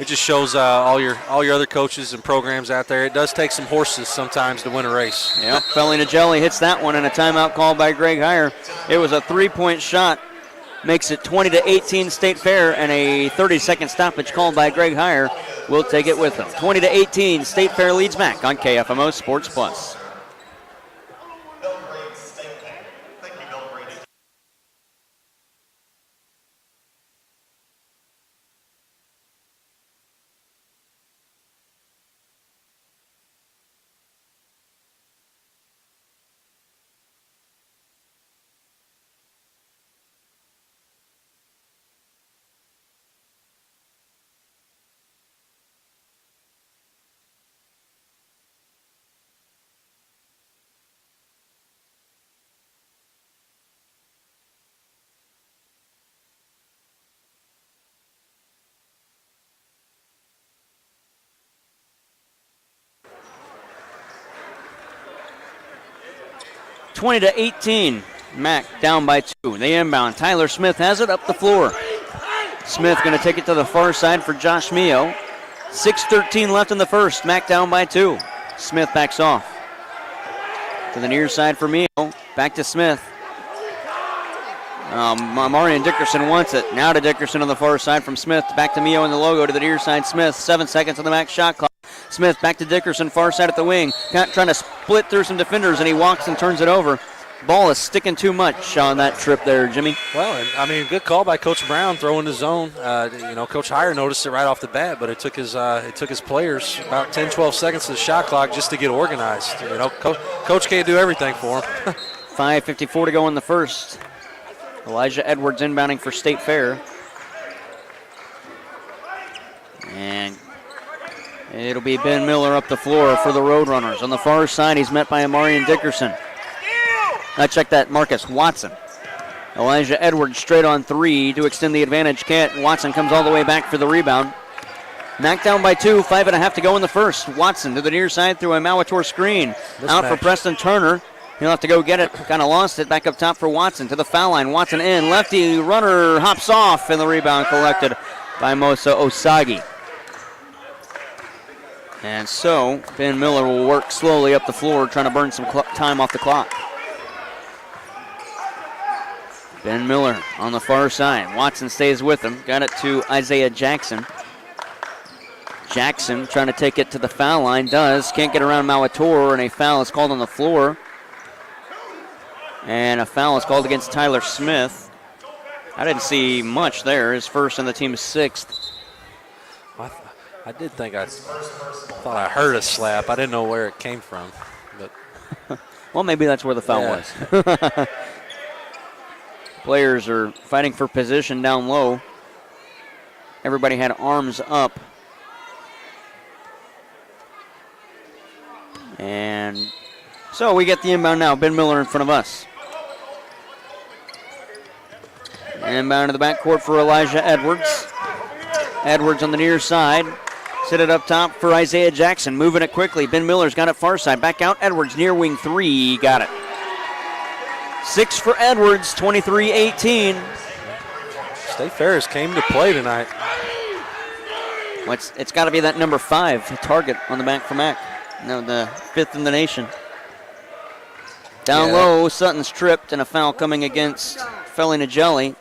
It just shows all your other coaches and programs out there. It does take some horses sometimes to win a race. Yep, Felina Jelly hits that one, and a timeout called by Greg Heyer. It was a 3-point shot. Makes it 20-18 State Fair, and a 30-second stoppage called by Greg Heyer. We'll take it with him. 20-18, State Fair leads Mac on KFMO Sports Plus. (20-18). Mac down by 2. They inbound. Tyler Smith has it up the floor. Smith going to take it to the far side for Josh Mio. 6:13 left in the first. Mac down by 2. Smith backs off. To the near side for Mio. Back to Smith. Amari and Dickerson wants it. Now to Dickerson on the far side from Smith. Back to Mio in the logo to the near side. Smith, 7 seconds on the Mac shot clock. Smith back to Dickerson, far side at the wing. Trying to split through some defenders, and he walks and turns it over. Ball is sticking too much on that trip there, Jimmy. Well, I mean, good call by Coach Brown throwing the zone. Coach Heyer noticed it right off the bat, but it took his players about 10, 12 seconds of the shot clock just to get organized. Coach can't do everything for him. 5:54 to go in the first. Elijah Edwards inbounding for State Fair. And it'll be Ben Miller up the floor for the Roadrunners. On the far side, he's met by Amari and Dickerson. Now check that, Marcus Watson. Elijah Edwards straight on 3 to extend the advantage. Watson comes all the way back for the rebound. Knocked down by 2, 5.5 to go in the first. Watson to the near side through a Malator screen. Out for Preston Turner. He'll have to go get it. Kind of lost it. Back up top for Watson to the foul line. Watson in. Lefty runner hops off, and the rebound collected by Mosa Osagi. And so Ben Miller will work slowly up the floor, trying to burn some time off the clock. Ben Miller on the far side. Watson stays with him. Got it to Isaiah Jackson. Jackson trying to take it to the foul line. Does. Can't get around Malator, and a foul is called on the floor. And a foul is called against Tyler Smith. I didn't see much there. His first and the team's 6th. I did think I thought I heard a slap. I didn't know where it came from. But well, maybe that's where the foul was. Players are fighting for position down low. Everybody had arms up. And so we get the inbound now. Ben Miller in front of us. Inbound to the backcourt for Elijah Edwards. Edwards on the near side. Set it up top for Isaiah Jackson. Moving it quickly. Ben Miller's got it far side. Back out. Edwards near wing 3. Got it. 6 for Edwards. 23-18. State Ferris came to play tonight. Well, it's got to be that number 5 target on the back for Mac. No, the 5th in the nation. Down low, Sutton's tripped, and a foul coming against Felina Jelly.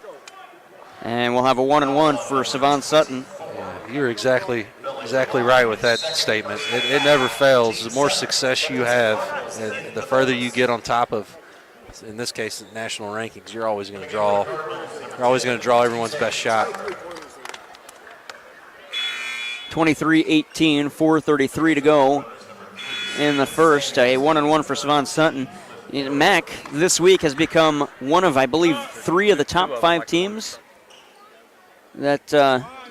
And we'll have a 1-and-1 for Savon Sutton. Yeah, you're exactly exactly right with that statement. It never fails. The more success you have, and the further you get on top of, in this case, the national rankings, you're always going to draw. You're always going to draw everyone's best shot. 23-18, 4:33 to go in the first. A 1-1 for Savon Sutton. Mac this week has become one of, I believe, 3 of the top 5 teams that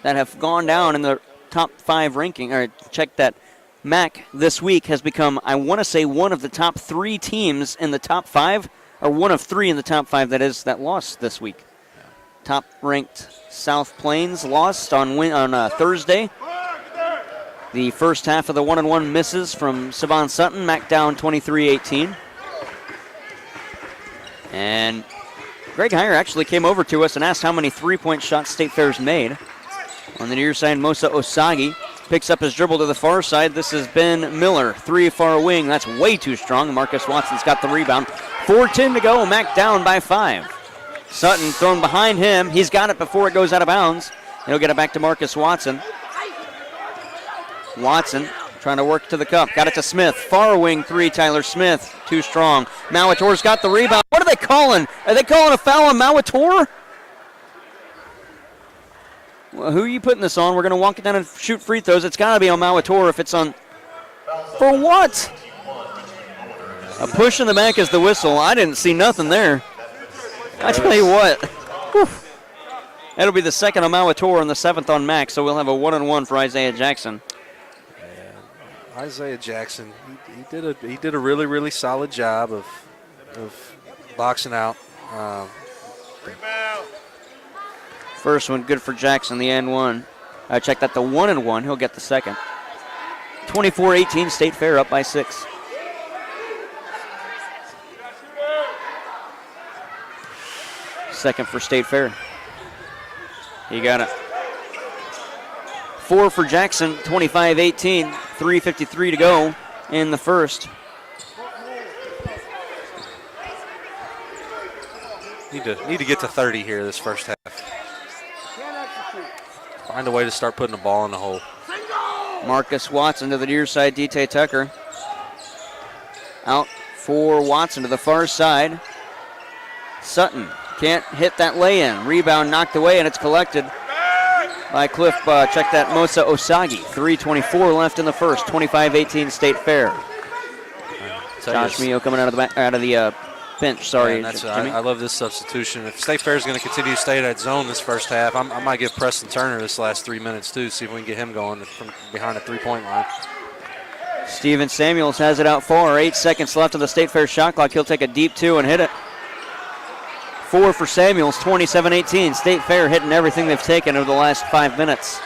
have gone down in the top 5 ranking. Or check that. Mac this week has become, I want to say, one of the top 3 teams in the top 5, or one of 3 in the top 5 that lost this week. Top ranked South Plains lost on Thursday. The first half of the 1-1 misses from Savon Sutton. Mac down 23-18. And Greg Heyer actually came over to us and asked how many 3-point shots State Fair's made. On the near side, Mosa Osagi picks up his dribble to the far side. This is Ben Miller, 3 far wing. That's way too strong. Marcus Watson's got the rebound. 4:10 to go. Mac down by 5. Sutton thrown behind him. He's got it before it goes out of bounds. He'll get it back to Marcus Watson. Watson trying to work to the cup. Got it to Smith. Far wing 3, Tyler Smith. Too strong. Molitor's got the rebound. What are they calling? Are they calling a foul on Molitor? Well, who are you putting this on? We're going to walk it down and shoot free throws. It's got to be on Molitor if it's on. For what? A push in the back is the whistle. I didn't see nothing there. I tell you what. Whew. That'll be the second on Molitor and the 7th on Mac, so we'll have a 1-1 for Isaiah Jackson. Isaiah Jackson, he did a really, really solid job of boxing out. First one good for Jackson, the and one. Check that, the 1-1. He'll get the second. 24-18, State Fair up by 6. Second for State Fair. He got it. 4 for Jackson, 25-18, 3:53 to go in the first. Need to get to 30 here this first half. Find a way to start putting the ball in the hole. Marcus Watson to the near side, D.T. Tucker. Out for Watson to the far side. Sutton can't hit that lay-in. Rebound knocked away, and it's collected by Cliff, check that, Mosa Osagi. 3:24 left in the first. 25-18 State Fair. Josh Mio coming out of the bench. Sorry, man, Jimmy. I love this substitution. If State Fair is going to continue to stay in that zone this first half, I might give Preston Turner this last 3 minutes too. See if we can get him going from behind the 3-point line. Steven Samuels has it out far. 8 seconds left on the State Fair shot clock. He'll take a deep 2 and hit it. 4 for Samuels, 27-18. State Fair hitting everything they've taken over the last 5 minutes.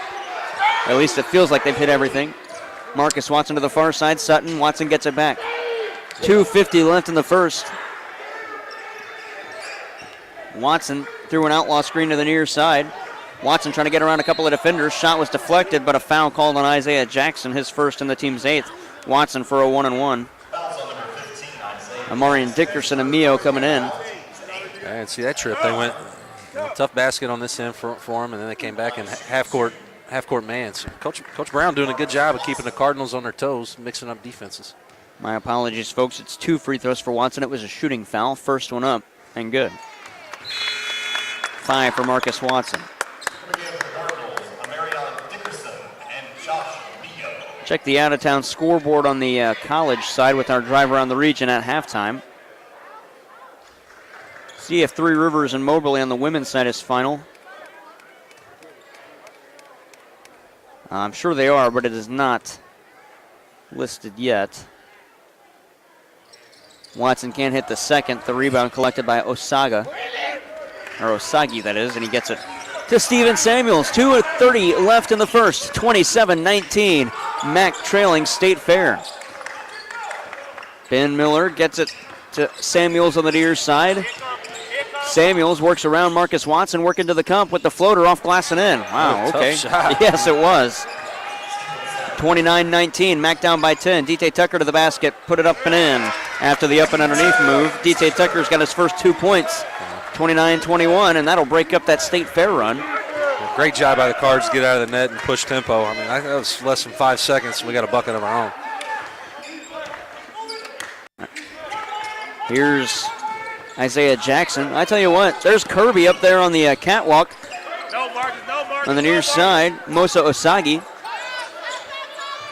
At least it feels like they've hit everything. Marcus Watson to the far side. Sutton. Watson gets it back. 2:50 left in the first. Watson threw an outlaw screen to the near side. Watson trying to get around a couple of defenders. Shot was deflected, but a foul called on Isaiah Jackson, his first in the team's 8th. Watson for a 1-1. Amarian Dickerson and Mio coming in. And see that trip, they went tough basket on this end for them, and then they came back in half court man. So Coach Brown doing a good job of keeping the Cardinals on their toes, mixing up defenses. My apologies, folks. It's 2 free throws for Watson. It was a shooting foul. First one up and good. 5 for Marcus Watson. Check the out-of-town scoreboard on the college side with our drive around the region at halftime. See if Three Rivers and Moberly on the women's side is final. I'm sure they are, but it is not listed yet. Watson can't hit the second. The rebound collected by Osagi, that is, and he gets it to Steven Samuels. 2:30 left in the first. 27-19. Mac trailing State Fair. Ben Miller gets it to Samuels on the near side. Samuels works around Marcus Watson, working to the cup with the floater off glass and in. Wow, okay. Tough shot. Yes, it was. 29-19, Mac down by 10. D.T. Tucker to the basket, put it up and in. After the up and underneath move, D.T. Tucker's got his first 2 points. 29-21, and that'll break up that State Fair run. Great job by the Cards to get out of the net and push tempo. I mean, that was less than 5 seconds, and we got a bucket of our own. Here's Isaiah Jackson. I tell you what, there's Kirby up there on the catwalk. On the near side, Mosa Osagi.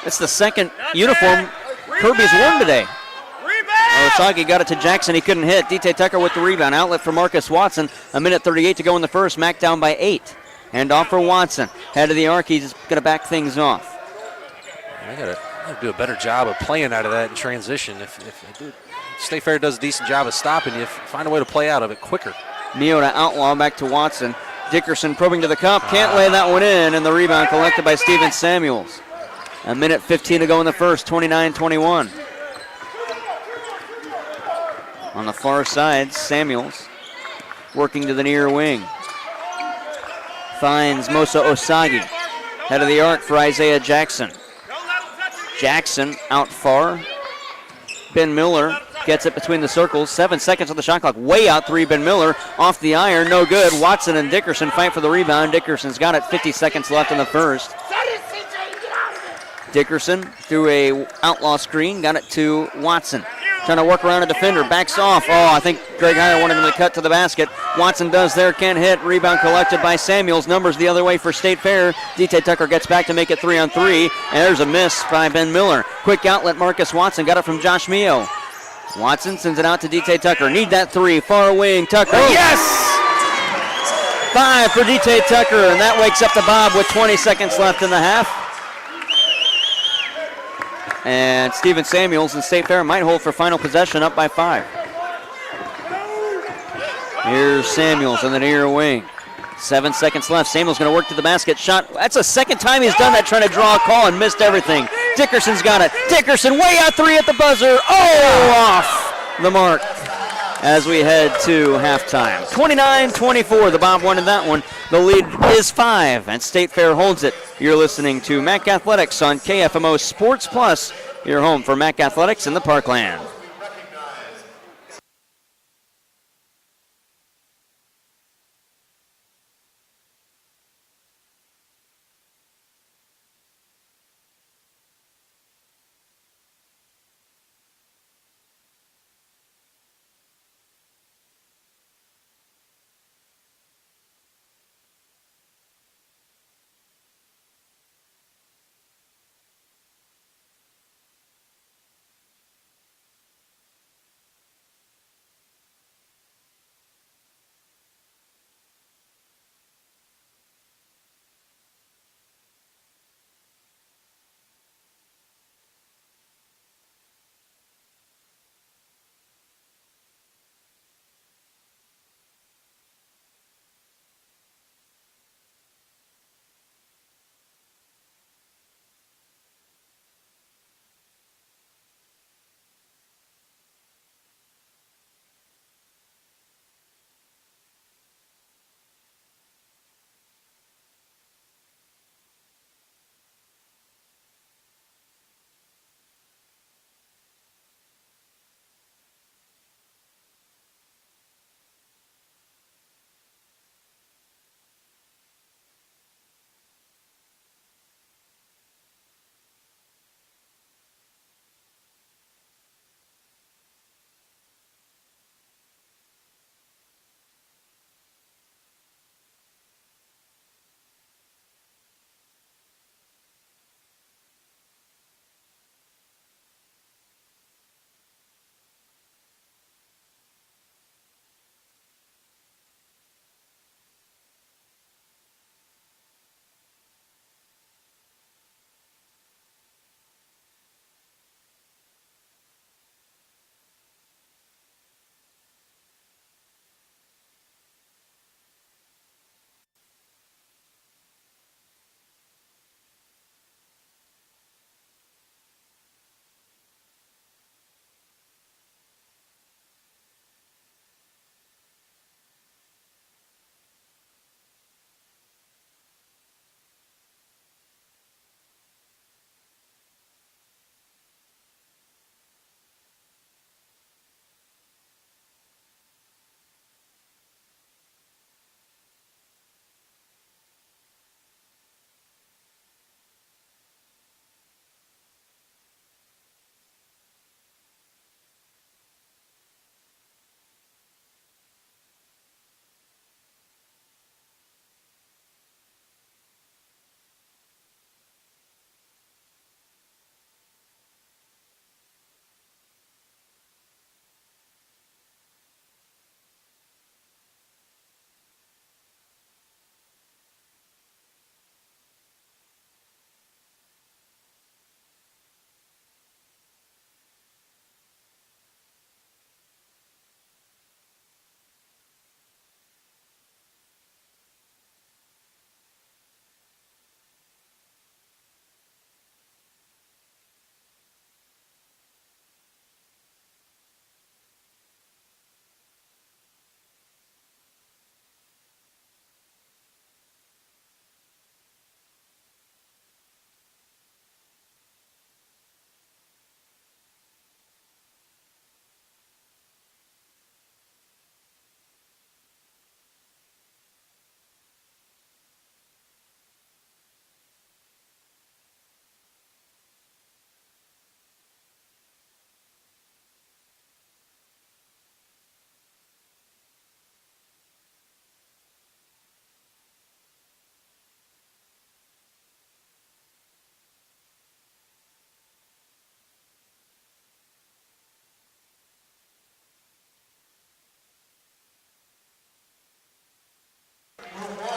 It's the second uniform Kirby's worn today. Osagi got it to Jackson. He couldn't hit. DT Tucker with the rebound. Outlet for Marcus Watson. 1:38 to go in the first. Mac down by 8. Hand off for Watson. Head of the arc. He's going to back things off. I got to do a better job of playing out of that in transition. If State Fair does a decent job of stopping you, find a way to play out of it quicker. Neo to Outlaw, back to Watson. Dickerson probing to the cup. Can't lay that one in, and the rebound collected by Steven Samuels. 1:15 to go in the first. 29-21. On the far side, Samuels working to the near wing. Finds Mosa Osagi. Head of the arc for Isaiah Jackson. Jackson out far. Ben Miller gets it between the circles. 7 seconds on the shot clock. Way out 3, Ben Miller. Off the iron, no good. Watson and Dickerson fight for the rebound. Dickerson's got it. 50 seconds left in the first. Dickerson through a outlaw screen. Got it to Watson. Trying to work around a defender. Backs off. Oh, I think Greg Heyer wanted him to cut to the basket. Watson does there. Can't hit. Rebound collected by Samuels. Numbers the other way for State Fair. DT Tucker gets back to make it 3-on-3. And there's a miss by Ben Miller. Quick outlet. Marcus Watson got it from Josh Mio. Watson sends it out to DT Tucker. Need that 3. Far wing. Tucker. Oh. Yes! 5 for DT Tucker. And that wakes up the Bob with 20 seconds left in the half. And Steven Samuels and State Fair might hold for final possession, up by 5. Here's Samuels on the near wing. 7 seconds left. Samuels going to work to the basket. Shot. That's the second time he's done that, trying to draw a call and missed everything. Dickerson's got it. Dickerson way out 3 at the buzzer. Oh, off the mark as we head to halftime. 29-24. The Bob wanted that one. The lead is 5, and State Fair holds it. You're listening to MAC Athletics on KFMO Sports Plus, your home for MAC Athletics in the Parkland.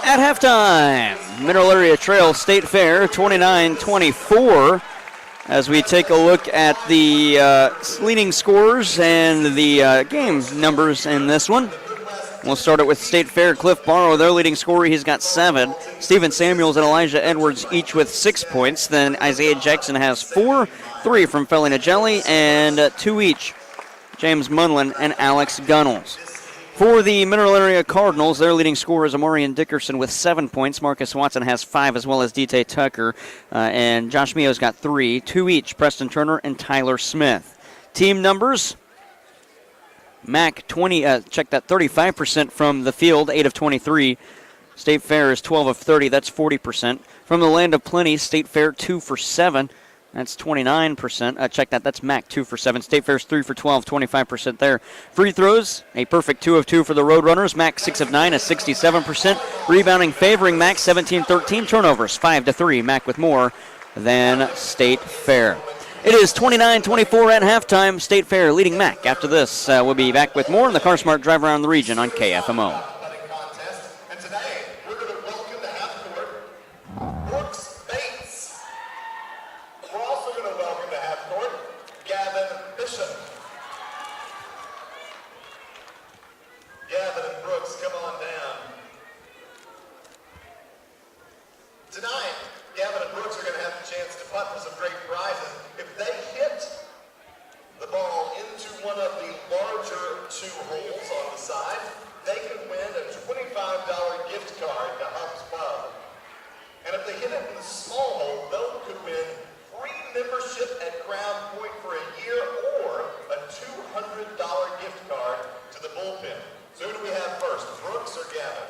At halftime, Mineral Area Trail State Fair 29-24. As we take a look at the leading scores and the game numbers in this one. We'll start it with State Fair. Cliff Barrow, their leading scorer, he's got 7. Stephen Samuels and Elijah Edwards each with 6 points. Then Isaiah Jackson has 4, 3 from Felina Jelly, and 2 each, James Munlin and Alex Gunnels. For the Mineral Area Cardinals, their leading scorer is Amarian Dickerson with 7 points. Marcus Watson has 5, as well as D.T. Tucker. And Josh Mio's got 3, 2 each, Preston Turner and Tyler Smith. Team numbers, Mac 35% from the field, 8 of 23. State Fair is 12 of 30, that's 40%. From the Land of Plenty, State Fair 2 for 7. That's 29%. Check that. That's Mac 2 for 7. State Fair's 3 for 12, 25% there. Free throws, a perfect 2 of 2 for the Roadrunners. Mac 6 of 9, a 67%. Rebounding favoring Mac 17-13. Turnovers 5 to 3. Mac with more than State Fair. It is 29-24 at halftime. State Fair leading Mac. After this, we'll be back with more in the CarSmart Drive Around the Region on KFMO. And today, we're going to welcome to half court Brooks Bates. We're also going to welcome to half court Gavin Bishop. Gavin and Brooks, come on down. Tonight, Gavin and Brooks are going to have the chance to putt for some great prizes. If they hit the ball into one of the larger 2 holes on the side, they can win a $25 gift card to Hump's Pub. And if they hit it in the small hole, they could win free membership at Crown Point for a year or a $200 gift card to the bullpen. So who do we have first, Brooks or Gavin?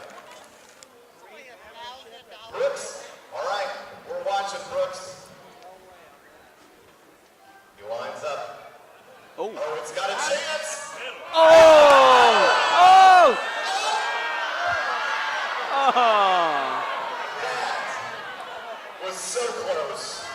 Brooks? All right, we're watching Brooks. He lines up. Oh, it's got a chance. Oh! That was so close.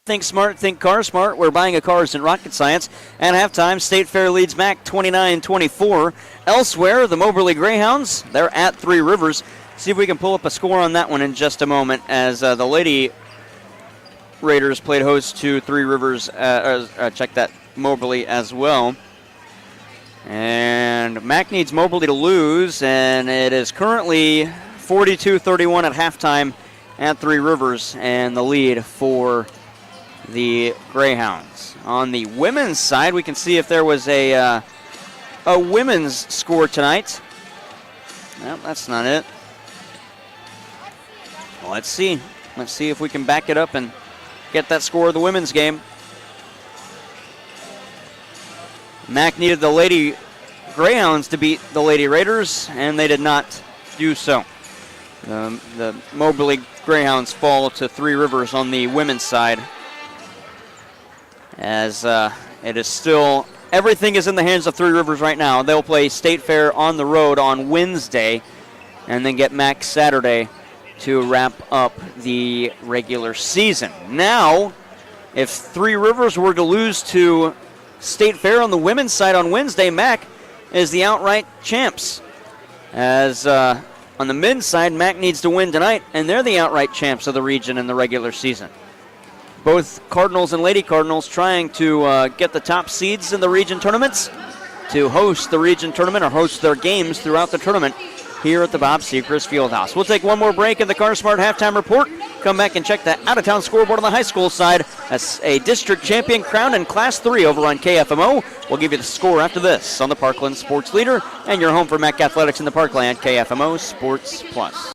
Think smart, think car smart. We're buying a car isn't rocket science. At halftime, State Fair leads Mac 29-24. Elsewhere, the Moberly Greyhounds, they're at Three Rivers. See if we can pull up a score on that one in just a moment as the Lady Raiders played host to Three Rivers. Check that, Moberly as well. And Mac needs Moberly to lose, and it is currently 42-31 at halftime at Three Rivers, and the lead for the Greyhounds. On the women's side, we can see if there was a women's score tonight. Well, that's not it. Well, let's see. Let's see if we can back it up and get that score of the women's game. Mac needed the Lady Greyhounds to beat the Lady Raiders, and they did not do so. The Moberly Greyhounds fall to Three Rivers on the women's side, as it is still, everything is in the hands of Three Rivers right now. They'll play State Fair on the road on Wednesday and then get Mac Saturday to wrap up the regular season. Now, if Three Rivers were to lose to State Fair on the women's side on Wednesday, Mac is the outright champs. As on the men's side, Mac needs to win tonight, and they're the outright champs of the region in the regular season. Both Cardinals and Lady Cardinals trying to get the top seeds in the region tournaments to host the region tournament or host their games throughout the tournament here at the Bob Sechrist Fieldhouse. We'll take one more break in the Car Smart Halftime Report. Come back and check the out-of-town scoreboard on the high school side. That's a district champion crowned in Class 3 over on KFMO. We'll give you the score after this on the Parkland Sports Leader and your home for Mac Athletics in the Parkland, KFMO Sports Plus.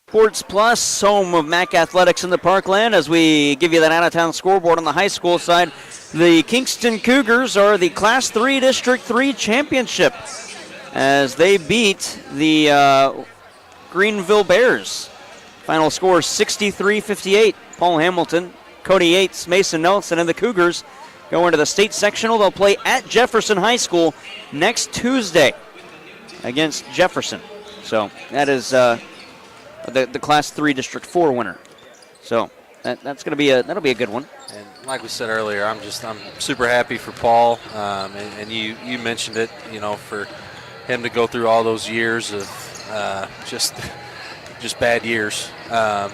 Sports Plus, home of Mac Athletics in the Parkland, as we give you that out-of-town scoreboard on the high school side. The Kingston Cougars are the Class 3 District 3 championship as they beat the Greenville Bears. Final score 63-58. Paul Hamilton, Cody Yates, Mason Nelson, and the Cougars go into the state sectional. They'll play at Jefferson High School next Tuesday against Jefferson. So that is the Class 3 District 4 winner. So that's going to be that'll be a good one. And like we said earlier, I'm super happy for Paul. And you mentioned it, for him to go through all those years of just bad years. And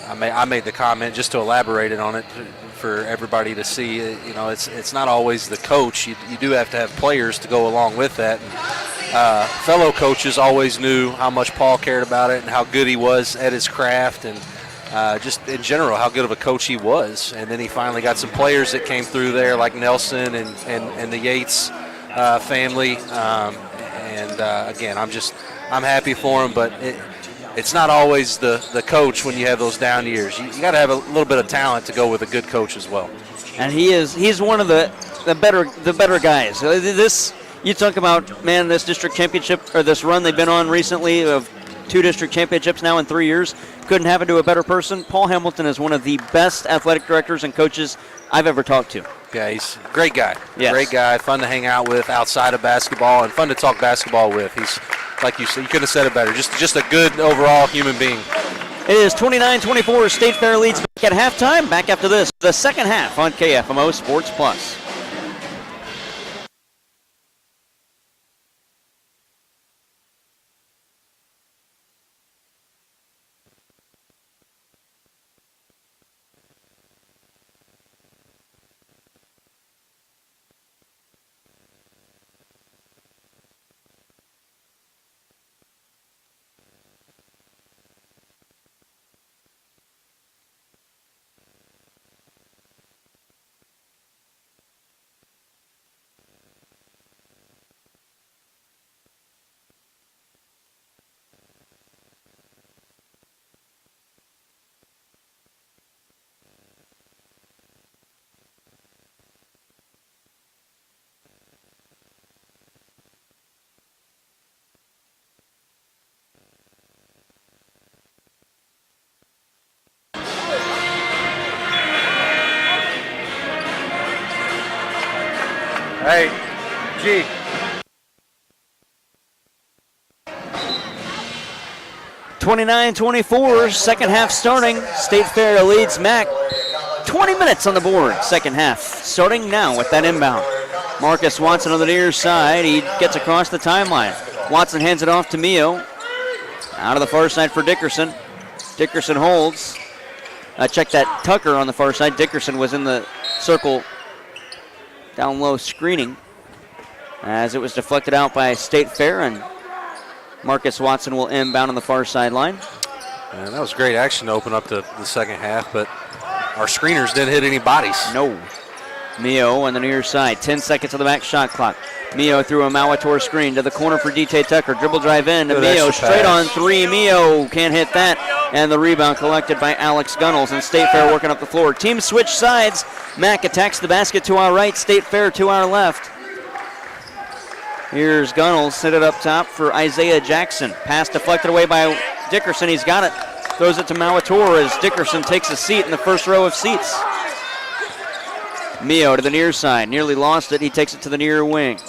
I made the comment just to elaborate it on it for everybody to see. It's not always the coach. You do have to have players to go along with that. And, fellow coaches always knew how much Paul cared about it and how good he was at his craft and just in general how good of a coach he was. And then he finally got some players that came through there like Nelson and the Yates family. Again, I'm happy for him, but it's not always the coach when you have those down years. You got to have a little bit of talent to go with a good coach as well. And he's one of the better guys. You talk about, man, this district championship or this run they've been on recently of 2 district championships now in 3 years. Couldn't happen to a better person. Paul Hamilton is one of the best athletic directors and coaches I've ever talked to. Yeah, he's a great guy. Yes. Great guy, fun to hang out with outside of basketball and fun to talk basketball with. He's, like you said, you couldn't have said it better. Just a good overall human being. It is 29-24. State Fair leads back at halftime. Back after this, the second half on KFMO Sports Plus. G. 29-24, second half starting. State Fair leads Mac. 20 minutes on the board, second half. Starting now with that inbound. Marcus Watson on the near side. He gets across the timeline. Watson hands it off to Mio. Out of the far side for Dickerson. Dickerson holds. Check that Tucker on the far side. Dickerson was in the circle down low screening as it was deflected out by State Fair, and Marcus Watson will inbound on the far sideline. And that was great action to open up the second half, but our screeners didn't hit any bodies. No. Mio on the near side. 10 seconds on the back shot clock. Mio threw a Molitor screen to the corner for DT Tucker. Dribble drive in to Good Mio. extra Straight pass. on three. Mio can't hit that. And the rebound collected by Alex Gunnels. And State Fair working up the floor. Team switch sides. Mac attacks the basket to our right. State Fair to our left. Here's Gunnels. Set it up top for Isaiah Jackson. Pass deflected away by Dickerson. He's got it. Throws it to Molitor as Dickerson takes a seat in the first row of seats. Mio to the near side. Nearly lost it. He takes it to the near wing.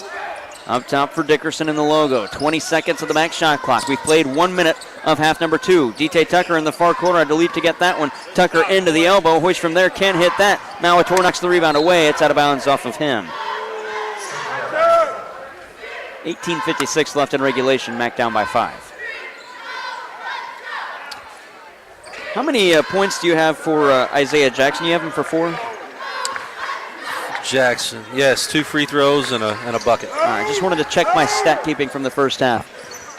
Up top for Dickerson in the logo. 20 seconds of the back shot clock. We've played 1 minute of half number 2. DT Tucker in the far corner. I delete to get that one. Tucker into the elbow. Hoist from there. Can't hit that. Molitor knocks the rebound away. It's out of bounds off of him. 18:56 left in regulation. Mac down by 5. How many points do you have for Isaiah Jackson? You have him for 4? Jackson, yes, 2 free throws and a bucket. All right, just wanted to check my stat keeping from the first half.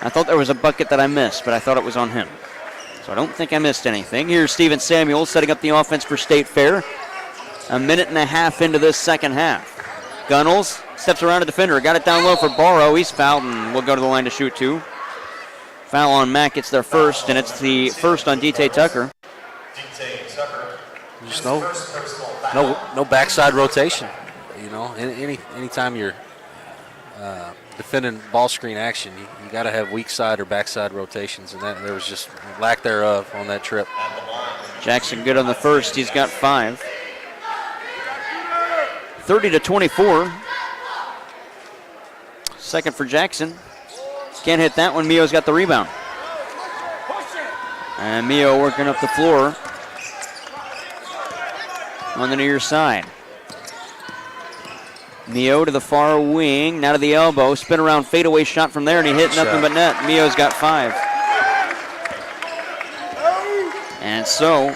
I thought there was a bucket that I missed, but I thought it was on him. So I don't think I missed anything. Here's Steven Samuels setting up the offense for State Fair. A minute and a half into this second half. Gunnels steps around a defender. Got it down low for Barrow. He's fouled and will go to the line to shoot 2. Foul on Mac. It's their first, and it's the first on DT Tucker. Just no backside rotation. You know, anytime you're defending ball screen action, you got to have weak side or backside rotations, and that there was just lack thereof on that trip. Jackson good on the first. He's got 5. 30-24. Second for Jackson. Can't hit that one. Mio's got the rebound. And Mio working up the floor on the near side. Mio to the far wing, now to the elbow, spin around fadeaway shot from there, and he hit nothing but net. Mio's got 5. And so,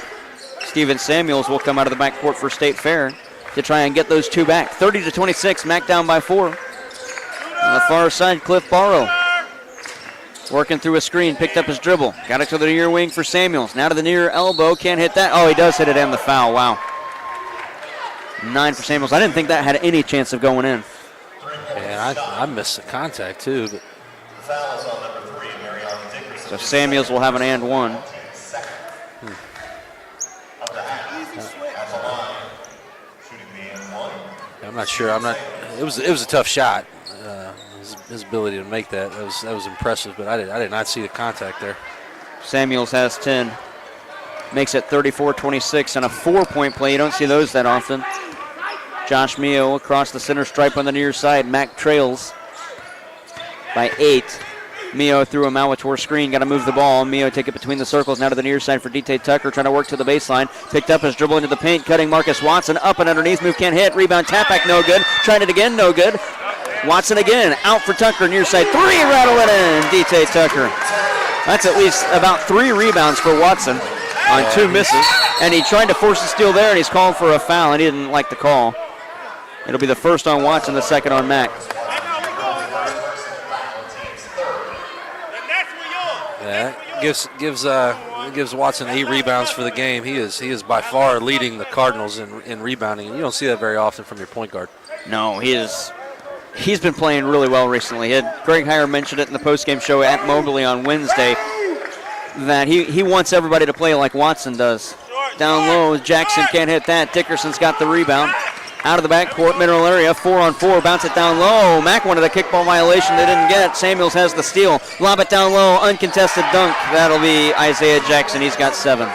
Steven Samuels will come out of the backcourt for State Fair to try and get those 2 back. 30-26, Mac down by 4. On the far side, Cliff Barrow working through a screen, picked up his dribble, got it to the near wing for Samuels. Now to the near elbow, can't hit that. Oh, he does hit it and the foul. Wow. 9 for Samuels. I didn't think that had any chance of going in. And I missed the contact too. But So Samuels will have an and 1. I'm not sure. It was a tough shot. His ability to make that was impressive, but I did not see the contact there. Samuels has 10. Makes it 34-26 on a 4-point play. You don't see those that often. Josh Mio across the center stripe on the near side. Mac trails by 8. Mio threw a Molitor screen. Got to move the ball. Mio take it between the circles. Now to the near side for DT Tucker. Trying to work to the baseline. Picked up his dribble into the paint. Cutting Marcus Watson. Up and underneath. Move can't hit. Rebound. Tap back. No good. Tried it again. No good. Watson again. Out for Tucker. Near side. 3. Rattle it in. DT Tucker. That's at least about 3 rebounds for Watson on 2 misses. And he tried to force a steal there, and he's called for a foul, and he didn't like the call. It'll be the first on Watson, the second on Mac. Yeah, gives Watson 8 rebounds for the game. He is by far leading the Cardinals in rebounding. You don't see that very often from your point guard. No, he's been playing really well recently. Greg Heyer mentioned it in the postgame show at Moberly on Wednesday that he wants everybody to play like Watson does. Down low, Jackson can't hit that. Dickerson's got the rebound. Out of the backcourt, middle area, 4-on-4, bounce it down low. Mac wanted a kickball violation they didn't get. Samuels has the steal. Lob it down low, uncontested dunk. That'll be Isaiah Jackson. He's got 7.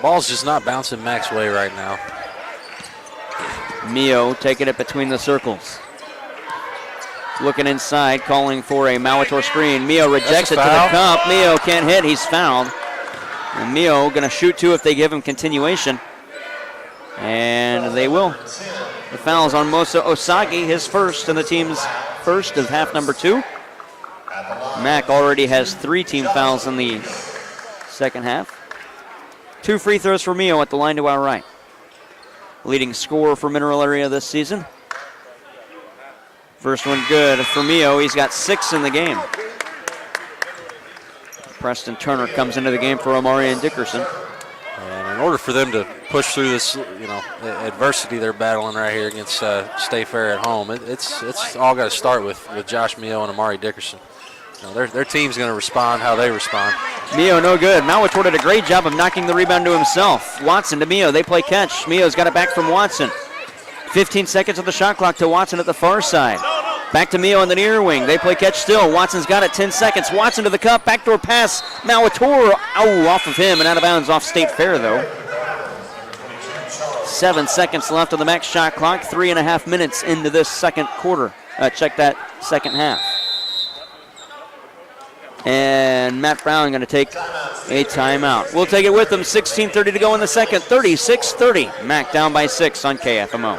Ball's just not bouncing Mac's way right now. Mio taking it between the circles. Looking inside, calling for a Molitor screen. Mio rejects it to the cup. Mio can't hit. He's fouled. And Mio going to shoot two if they give him continuation. And they will. The foul is on Mosa Osagi, his first and the team's first of half number 2. Mac already has 3 team fouls in the second half. 2 free throws for Mio at the line to our right. Leading scorer for Mineral Area this season. First one good for Mio. He's got 6 in the game. Preston Turner comes into the game for Omarion Dickerson. And in order for them to push through this, adversity they're battling right here against State Fair at home, it's all got to start with Josh Mio and Amari Dickerson. Their team's going to respond how they respond. Mio no good. Malitor did a great job of knocking the rebound to himself. Watson to Mio. They play catch. Mio's got it back from Watson. 15 seconds of the shot clock to Watson at the far side. Back to Mio on the near wing. They play catch still. Watson's got it. 10 seconds. Watson to the cup. Backdoor pass. Malitor off of him and out of bounds off State Fair though. 7 seconds left on the max shot clock. 3.5 minutes into this second quarter. Check that second half. And Matt Brown going to take a timeout. We'll take it with him. 16:30 to go in the second. 36-30. Mac down by 6 on KFMO.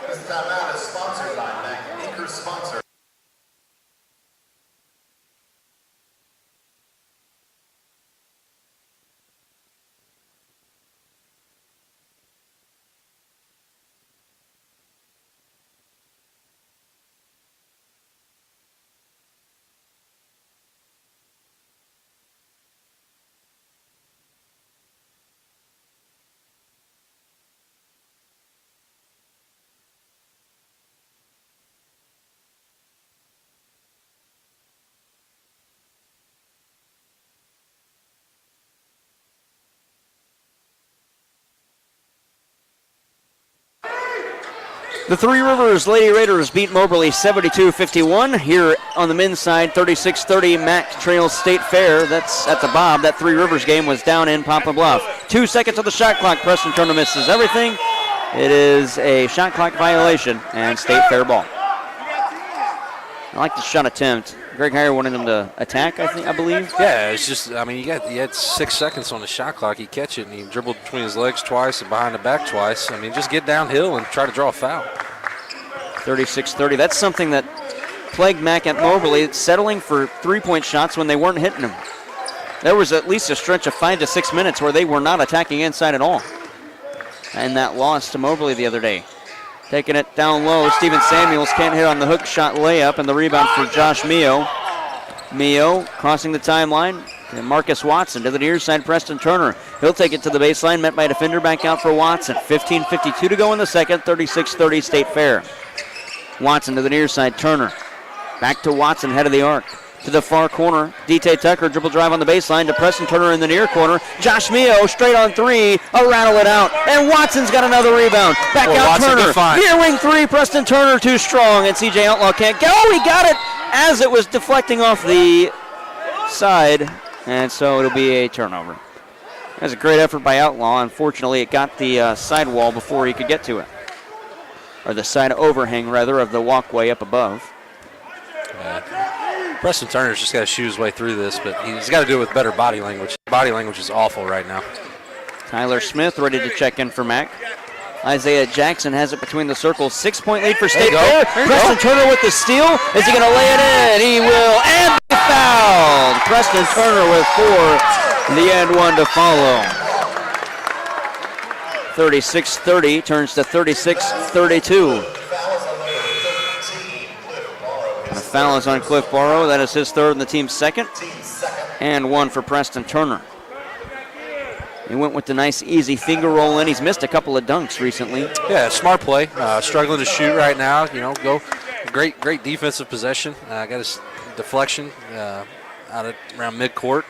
This timeout is sponsored by Mac Acres Sponsor. The Three Rivers Lady Raiders beat Moberly 72-51. Here on the men's side, 36-30, Mac trails State Fair. That's at the Bob. That Three Rivers game was down in Poplar Bluff. 2 seconds of the shot clock. Preston Turner misses everything. It is a shot clock violation and State Fair ball. I like the shot attempt. Greg Heyer wanted him to attack, I believe. Yeah, it's just, you had 6 seconds on the shot clock. He catch it, and he dribbled between his legs twice and behind the back twice. Just get downhill and try to draw a foul. 36-30. That's something that plagued Mac at Moberly, settling for three-point shots when they weren't hitting them. There was at least a stretch of 5 to 6 minutes where they were not attacking inside at all. And that loss to Moberly the other day. Taking it down low, Steven Samuels can't hit on the hook shot layup, and the rebound for Josh Mio. Mio crossing the timeline, and Marcus Watson to the near side, Preston Turner. He'll take it to the baseline, met by a defender, back out for Watson. 15:52 to go in the second, 36-30 State Fair. Watson to the near side, Turner. Back to Watson, head of the arc. To the far corner, D.T. Tucker, dribble drive on the baseline to Preston Turner in the near corner. Josh Mio straight on 3, rattle it out, and Watson's got another rebound. Back out Watson, Turner, near wing 3, Preston Turner too strong, and C.J. Outlaw can't go. He got it as it was deflecting off the side, and so it'll be a turnover. That's a great effort by Outlaw. Unfortunately, it got the sidewall before he could get to it, or the side overhang, rather, of the walkway up above. Preston Turner's just got to shoot his way through this, but he's got to do it with better body language. Body language is awful right now. Tyler Smith ready to check in for Mac. Isaiah Jackson has it between the circles. 6-point lead for State Fair. Preston Turner with the steal. Is he going to lay it in? He will, and be fouled. Preston Turner with 4. The and 1 to follow. 36-30 turns to 36-32. The foul is on Cliff Barrow. That is his third and the team's second. And 1 for Preston Turner. He went with the nice, easy finger roll in. He's missed a couple of dunks recently. Yeah, smart play. Struggling to shoot right now. Go great defensive possession. Got his deflection out at around midcourt.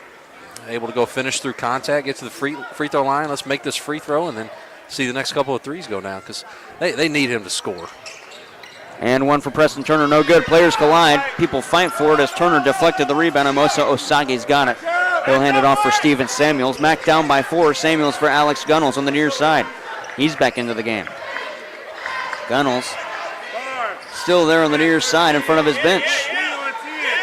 Able to go finish through contact, get to the free throw line. Let's make this free throw and then see the next couple of threes go down because they need him to score. And 1 for Preston Turner, no good. Players collide. People fight for it as Turner deflected the rebound, and Mosa Osagi's got it. He'll hand it off for Steven Samuels. Mac down by 4. Samuels for Alex Gunnels on the near side. He's back into the game. Gunnels still there on the near side in front of his bench.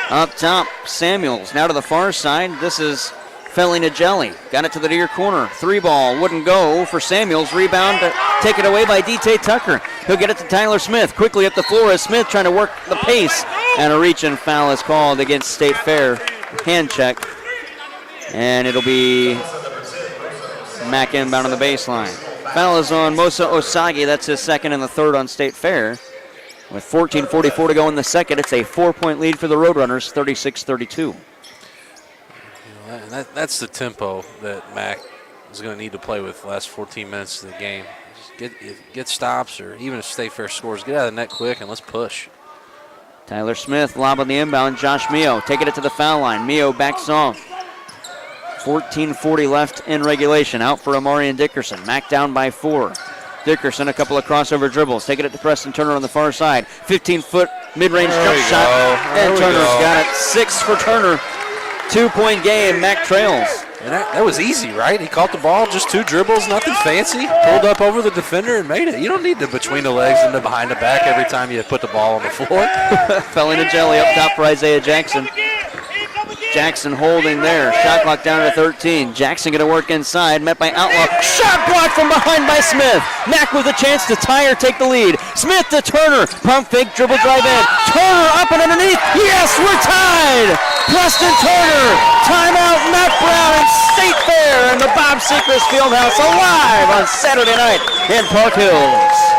Up top, Samuels. Now to the far side. This is Felinagelli. Got it to the near corner. 3-ball. Wouldn't go for Samuels. Rebound taken away by D.T. Tucker. He'll get it to Tyler Smith. Quickly up the floor as Smith trying to work the pace. And a reach-in foul is called against State Fair. Hand check. And it'll be Mac inbound on the baseline. Foul is on Mosa Osagi. That's his second and the third on State Fair. With 14:44 to go in the second, it's a 4-point lead for the Roadrunners, 36-32. That's the tempo that Mac is going to need to play with the last 14 minutes of the game. Just get stops, or even if State Fair scores, get out of the net quick and let's push. Tyler Smith, lob on the inbound. Josh Mio taking it to the foul line. Mio backs off. 14:40 left in regulation. Out for Amarian Dickerson. Mac down by 4. Dickerson, a couple of crossover dribbles. Taking it to Preston Turner on the far side. 15-foot mid-range jump shot. And Turner's got it. 6 for Turner. 2-point game. Mac trails. And that was easy, right? He caught the ball, just 2 dribbles, nothing fancy. Pulled up over the defender and made it. You don't need the between the legs and the behind the back every time you put the ball on the floor. Felinagelli up top for Isaiah Jackson. Jackson holding there. Shot clock down to 13. Jackson going to work inside. Met by Outlaw. Shot blocked from behind by Smith. Mac with a chance to tie or take the lead. Smith to Turner. Pump fake, dribble drive in. Turner up and underneath. Yes, we're tied. Preston Turner. Timeout, Matt Brown and State Fair and the Bob Sechrist Fieldhouse alive on Saturday night in Park Hills.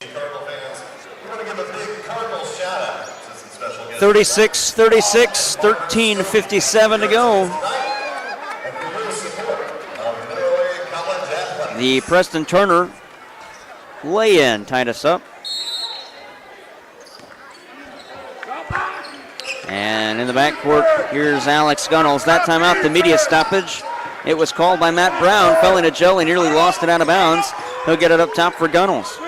Cardinal fans, we're going to give a big Cardinal shout out to some special guests. 36-36, 13:57 to go. The Preston Turner lay-in tied us up. And in the backcourt, here's Alex Gunnels. That time out, the media stoppage. It was called by Matt Brown. Felinagelli nearly lost it out of bounds. He'll get it up top for Gunnels.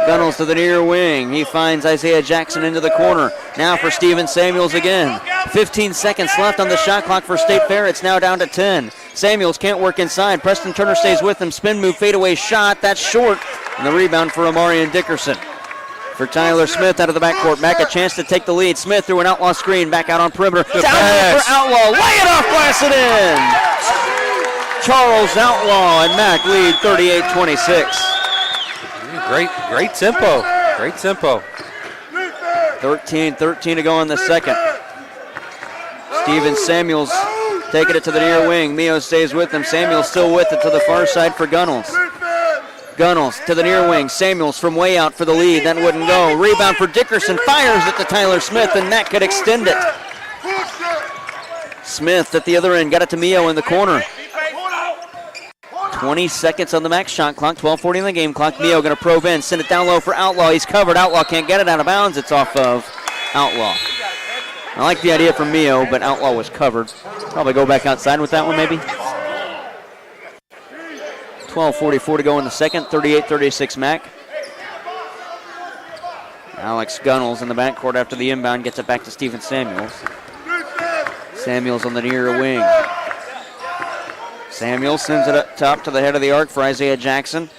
Gunnels to the near wing. He finds Isaiah Jackson into the corner. Now for Steven Samuels again. 15 seconds left on the shot clock for State Fair. It's now down to 10. Samuels can't work inside. Preston Turner stays with him. Spin move, fadeaway shot. That's short. And the rebound for Amarian Dickerson. For Tyler Smith out of the backcourt. Mac a chance to take the lead. Smith through an Outlaw screen. Back out on perimeter. Down there for Outlaw. Lay it off, blast it in. Charles Outlaw and Mac lead 38-26. Great tempo. Great tempo. 13 to go in the second. Steven Samuels taking it to the near wing. Mio stays with him. Samuels still with it to the far side for Gunnels. Gunnels to the near wing. Samuels from way out for the lead. That wouldn't go. Rebound for Dickerson. Fires it to Tyler Smith, and that could extend it. Smith at the other end. Got it to Mio in the corner. 20 seconds on the max shot clock. 12:40 in the game clock. Mio going to probe in. Send it down low for Outlaw. He's covered. Outlaw can't get it out of bounds. It's off of Outlaw. I like the idea from Mio, but Outlaw was covered. Probably go back outside with that one maybe. 12:44 to go in the second. 38-36 Mac. Alex Gunnels in the backcourt after the inbound. Gets it back to Steven Samuels. Samuels on the near wing. Samuels sends it up top to the head of the arc for Isaiah Jackson.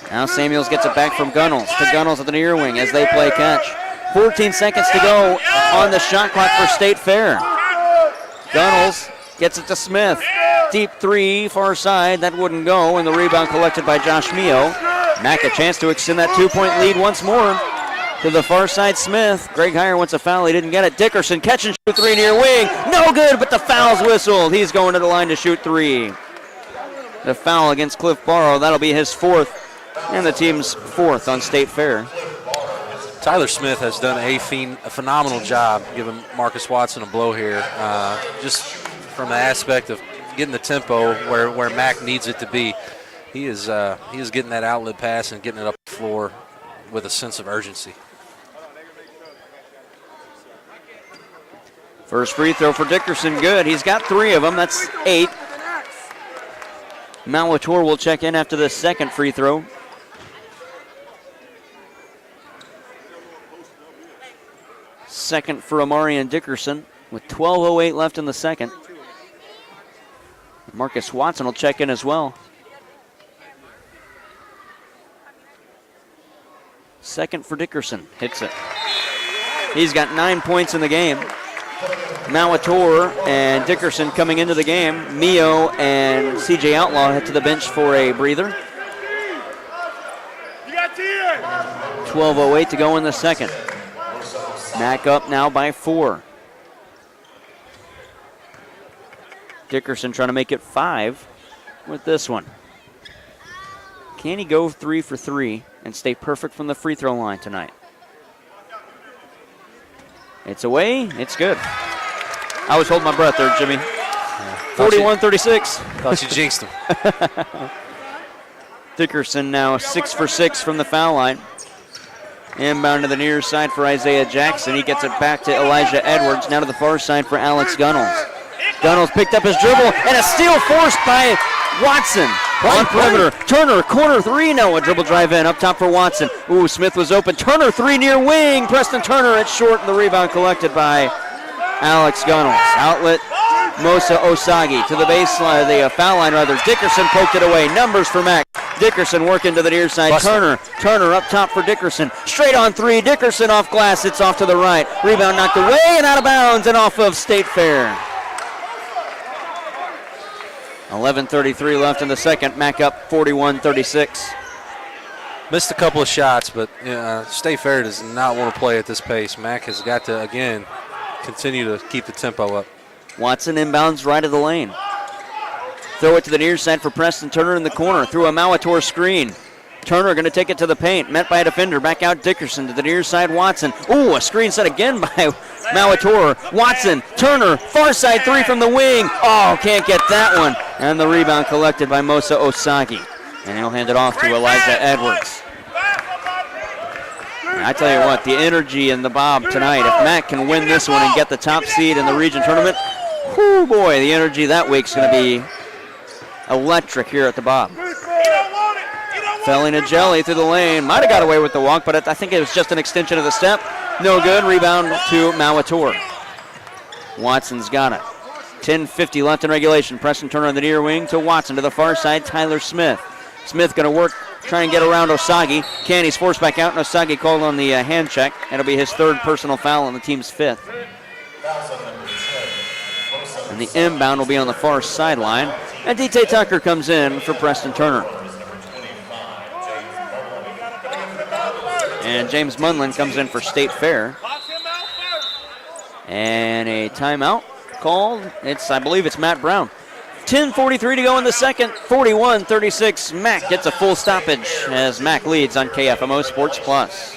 Now Samuels gets it back from Gunnels to Gunnels at the near wing as they play catch. 14 seconds to go on the shot clock for State Fair. Gunnels gets it to Smith. Deep three, far side. That wouldn't go, and the rebound collected by Josh Mio. Mack a chance to extend that 2-point lead once more. To the far side, Smith. Greg Heyer wants a foul. He didn't get it. Dickerson catch and shoot three near wing. No good, but the foul's whistled. He's going to the line to shoot three. The foul against Cliff Barrow. That'll be his fourth, and the team's fourth on State Fair. Tyler Smith has done a phenomenal job giving Marcus Watson a blow here, just from the aspect of getting the tempo where Mack needs it to be. He is getting that outlet pass and getting it up the floor with a sense of urgency. First free throw for Dickerson, good. He's got 3 of them. That's 8. Malator will check in after the second free throw. Second for Amarian Dickerson with 12:08 left in the second. Marcus Watson will check in as well. Second for Dickerson, hits it. He's got 9 points in the game. Malator and Dickerson coming into the game. Mio and CJ Outlaw head to the bench for a breather. 12:08 to go in the second. Mack up now by 4. Dickerson trying to make it 5 with this one. Can he go 3 for 3 and stay perfect from the free throw line tonight? It's away. It's good. I was holding my breath there, Jimmy. 41-36. Thought you jinxed him. Dickerson now 6 for 6 from the foul line. Inbound to the near side for Isaiah Jackson. He gets it back to Elijah Edwards. Now to the far side for Alex Gunnels. Gunnels picked up his dribble, and a steal forced by Watson. On perimeter. Turner, corner 3. No, a dribble drive in. Up top for Watson. Ooh, Smith was open. Turner 3 near wing. Preston Turner, it's short, and the rebound collected by Alex Gunnels. Outlet, Mosa Osagi to the baseline, the foul line rather. Dickerson poked it away. Numbers for Mack. Dickerson working to the near side. Turner up top for Dickerson. Straight on 3. Dickerson off glass. It's off to the right. Rebound knocked away and out of bounds and off of State Fair. 11:33 left in the second. Mack up 41-36. Missed a couple of shots, but State Fair does not want to play at this pace. Mack has got to, again, continue to keep the tempo up. Watson inbounds right of the lane. Throw it to the near side for Preston Turner in the corner. Through a Malator screen. Turner going to take it to the paint. Met by a defender. Back out Dickerson to the near side. Watson. Ooh, a screen set again by Malator. Watson. Turner. Far side 3 from the wing. Oh, can't get that one. And the rebound collected by Mosa Osagi. And he'll hand it off to Elijah Edwards. I tell you what, the energy in the Bob tonight, if Mack can win this one and get the top seed in the region tournament, whoo boy, the energy that week's going to be electric here at the Bob. Felling a jelly through the lane. Might have got away with the walk, but I think it was just an extension of the step. No good. Rebound to Malator. Watson's got it. 10:50 left in regulation. Preston Turner on the near wing to Watson to the far side. Tyler Smith. Smith going to work, try and get around Osagi. He's forced back out, and Osagi called on the hand check. It'll be his 3rd personal foul on the team's 5th. And the inbound will be on the far sideline. And D.T. Tucker comes in for Preston Turner. And James Munlin comes in for State Fair. And a timeout called. I believe it's Matt Brown. 10:43 to go in the second. 41-36. Mack gets a full stoppage as Mack leads on KFMO Sports Plus.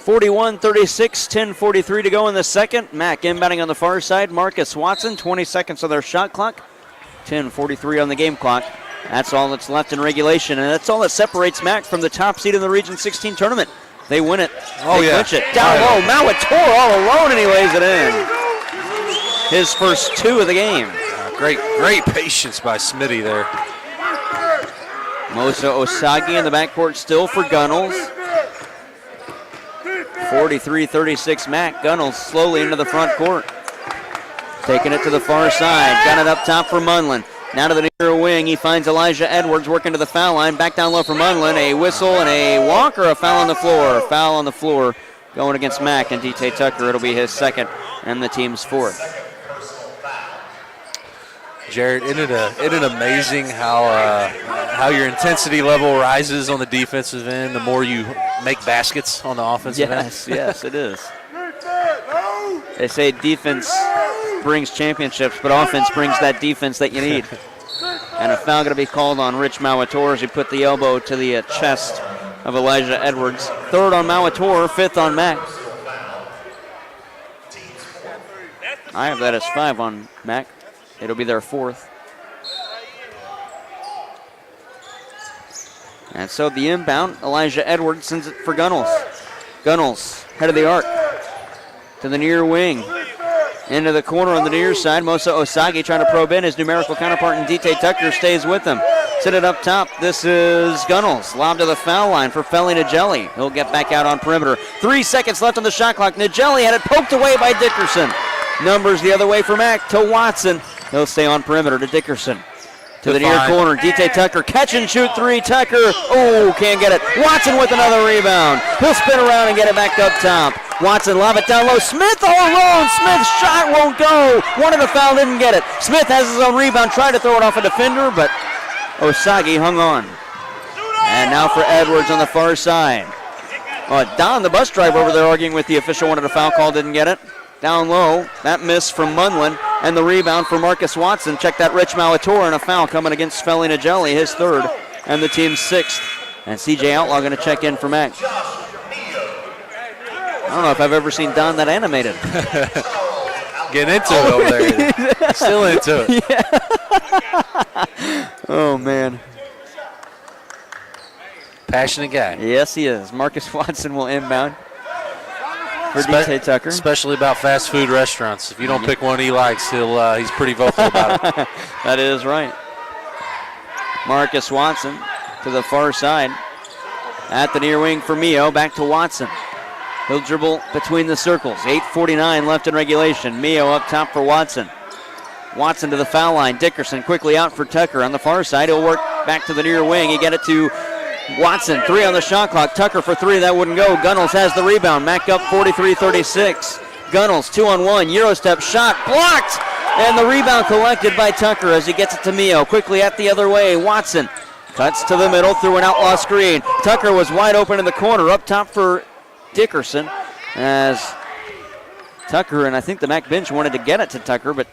41-36, 10:43 to go in the second. Mac inbounding on the far side. Marcus Watson, 20 seconds on their shot clock. 10:43 on the game clock. That's all that's left in regulation, and that's all that separates Mac from the top seed in the Region 16 tournament. They win it. They clinch it. Down low, Mauator all alone, and he lays it in. His first 2 of the game. Great patience by Smitty there. Mosa Osagi in the backcourt still for Gunnels. 43-36 Mac. Gunnels slowly into the front court. Taking it to the far side. Got it up top for Munlin. Now to the near wing. He finds Elijah Edwards working to the foul line. Back down low for Munlin. A whistle and a walk or a foul on the floor. Foul on the floor going against Mac and D.T. Tucker. It'll be his second and the team's fourth. Jared, isn't it amazing how your intensity level rises on the defensive end the more you make baskets on the offensive end? Yes, it is. They say defense brings championships, but offense brings that defense that you need. And a foul going to be called on Rich Mauator as he put the elbow to the chest of Elijah Edwards. 3rd on Mauator, 5th on Mac. I have that as 5 on Mac. It'll be their 4th. And so the inbound, Elijah Edwards sends it for Gunnels. Gunnels, head of the arc, to the near wing. Into the corner on the near side. Mosa Osagi trying to probe in. His numerical counterpart in D.T. Tucker stays with him. Set it up top. This is Gunnels. Lob to the foul line for Felly Nagelli. He'll get back out on perimeter. 3 seconds left on the shot clock. Nagelli had it poked away by Dickerson. Numbers the other way for Mac to Watson. He'll stay on perimeter to Dickerson. To the near corner. D.T. Tucker. Catch and shoot 3. Tucker. Oh, can't get it. Watson with another rebound. He'll spin around and get it back up top. Watson lob it down low. Smith all alone. Smith's shot won't go. Wanted a foul, didn't get it. Smith has his own rebound. Tried to throw it off a defender, but Osagi hung on. And now for Edwards on the far side. Don, the bus driver over there, arguing with the official. Wanted a foul call, didn't get it. Down low. That miss from Munlin. And the rebound for Marcus Watson. Check that Rich Mauator, and a foul coming against Felly Nagelli, his 3rd and the team's 6th. And C.J. Outlaw going to check in for Mac. I don't know if I've ever seen Don that animated. Getting into it over there. Still into it. Yeah. Oh, man. Passionate guy. Yes, he is. Marcus Watson will inbound for D.T. Tucker. Especially about fast food restaurants. If you don't pick one he likes, he's pretty vocal about it. That is right. Marcus Watson to the far side. At the near wing for Mio. Back to Watson. He'll dribble between the circles. 8:49 left in regulation. Mio up top for Watson. Watson to the foul line. Dickerson quickly out for Tucker on the far side. He'll work back to the near wing. He get it to Watson. 3 on the shot clock. Tucker for 3. That wouldn't go. Gunnels has the rebound. Mac up 43-36. Gunnels 2-on-1. Eurostep shot blocked. And the rebound collected by Tucker as he gets it to Mio. Quickly at the other way. Watson cuts to the middle through an outlaw screen. Tucker was wide open in the corner. Up top for Dickerson as Tucker, and I think the Mac bench wanted to get it to Tucker, but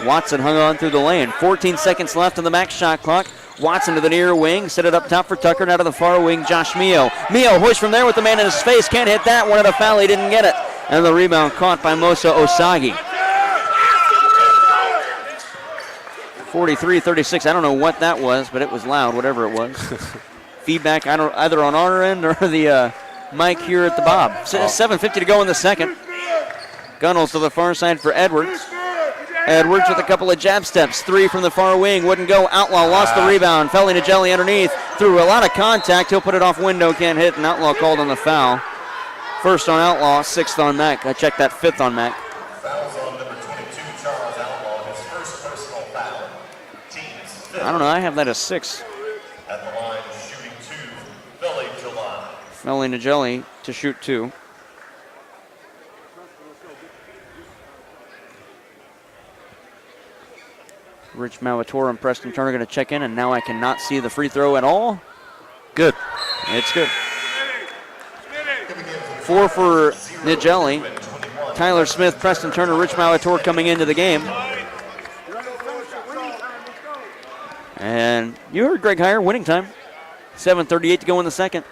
Watson hung on through the lane. 14 seconds left on the Mac shot clock. Watson to the near wing, set it up top for Tucker. Now to the far wing, Josh Mio. Mio hoist from there with the man in his face. Can't hit that. Wanted a foul, he didn't get it. And the rebound caught by Mosa Osagi. 43-36. I don't know what that was, but it was loud, whatever it was. Feedback either on our end or the mic here at the Bob. 7:50 to go in the second. Gunnels to the far side for Edwards. Edwards with a couple of jab steps. 3 from the far wing. Wouldn't go. Outlaw lost the rebound. Felly Nagelli underneath. Through a lot of contact. He'll put it off window. Can't hit. And Outlaw called on the foul. 1st on Outlaw. 6th on Mac. I checked that 5th on Mac. Fouls on number 22, Charles Outlaw, his first personal foul. Team's 5th. I don't know. I have that as 6. At the line, shooting 2, Felly July. Felly Nagelli to shoot 2. Rich Mauator and Preston Turner going to check in, and now I cannot see the free throw at all. Good. It's good. 4 for Nagelli. Tyler Smith, Preston Turner, Rich Mauator coming into the game. And you heard Greg Heyer, winning time. 7:38 to go in the second.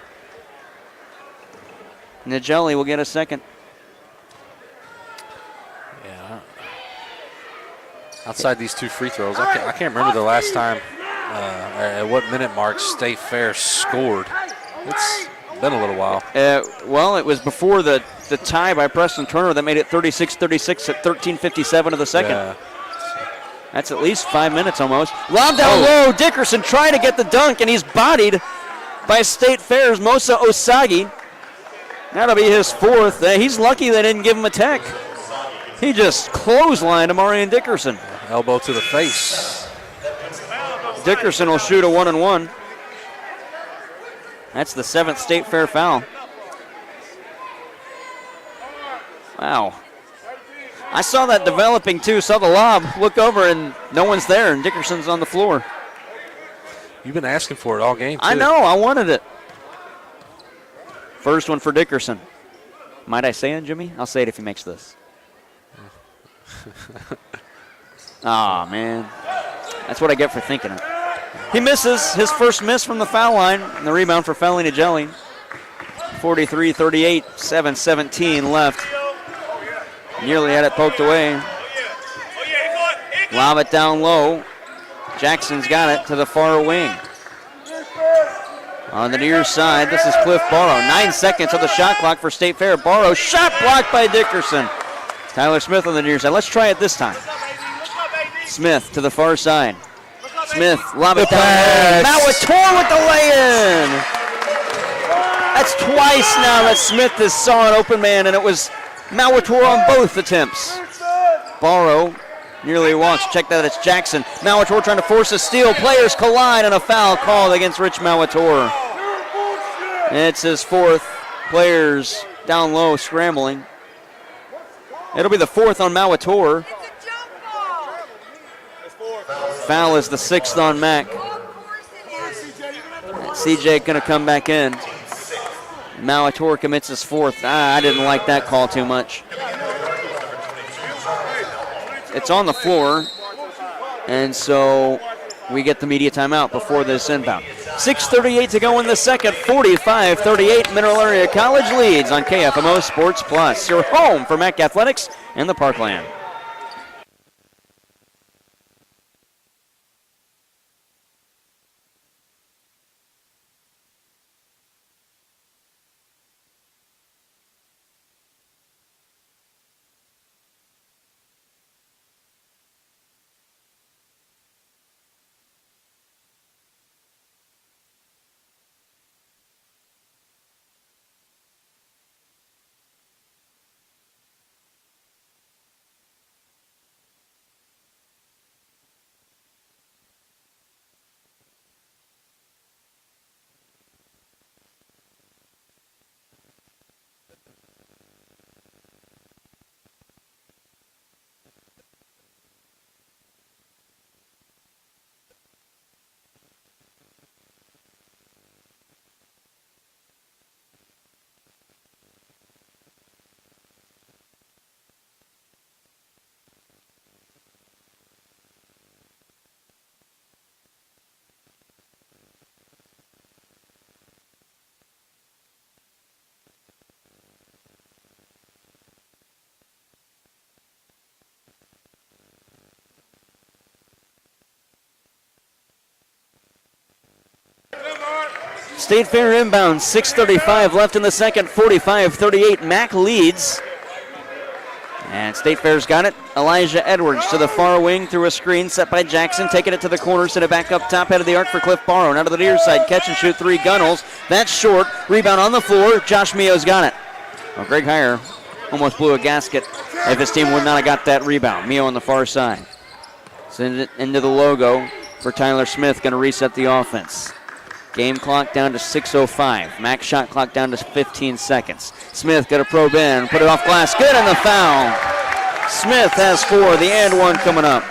Nigelli will get a second. Yeah. Outside these 2 free throws, I can't remember the last time, at what minute mark State Fair scored. It's been a little while. Well, it was before the tie by Preston Turner that made it 36-36 at 13:57 of the second. Yeah. That's at least 5 minutes almost. Lob down low. Dickerson trying to get the dunk, and he's bodied by State Fair's Mosa Osagi. That'll be his 4th. He's lucky they didn't give him a tech. He just clotheslined Amarian Dickerson. Elbow to the face. Dickerson will shoot a 1-and-1. That's the 7th State Fair foul. Wow. I saw that developing too. Saw the lob, look over, and no one's there, and Dickerson's on the floor. You've been asking for it all game, too. I know, I wanted it. First one for Dickerson. Might I say it, Jimmy? I'll say it if he makes this. Aw, man. That's what I get for thinking it. He misses his first miss from the foul line, and the rebound for Felly Nigelli. 43-38, 7:17 left. Nearly had it poked away. Lob it down low. Jackson's got it to the far wing. On the near side, this is Cliff Barrow. 9 seconds of the shot clock for State Fair. Barrow, shot blocked by Dickerson. Tyler Smith on the near side. Let's try it this time. Smith to the far side. Smith, lob it down. Mauator with the lay-in. That's twice now that Smith has saw an open man, and it was Mauator on both attempts. Barrow nearly walks. Check that, it's Jackson. Mauator trying to force a steal. Players collide, and a foul called against Rich Mauator. It's his 4th. Players down low scrambling. It'll be the 4th on Mauator. Foul is the 6th on Mack. CJ going to come back in. Mauator commits his 4th. I didn't like that call too much. It's on the floor, and so we get the media timeout before this inbound. 6:38 to go in the second. 45-38. Mineral Area College leads on KFMO Sports Plus. Your home for Mack Athletics and the Parkland. State Fair inbound, 6:35 left in the second, 45-38. Mack leads. And State Fair's got it. Elijah Edwards to the far wing through a screen set by Jackson, taking it to the corner, set it back up top, head of the arc for Cliff Barrow. Now to the near side, catch and shoot 3 Gunnels. That's short. Rebound on the floor. Josh Mio's got it. Well, Greg Heyer almost blew a gasket if his team would not have got that rebound. Mio on the far side. Send it into the logo for Tyler Smith, going to reset the offense. Game clock down to 6:05. Max shot clock down to 15 seconds. Smith got to probe in, put it off glass. Good on the foul. Smith has 4. The and one coming up.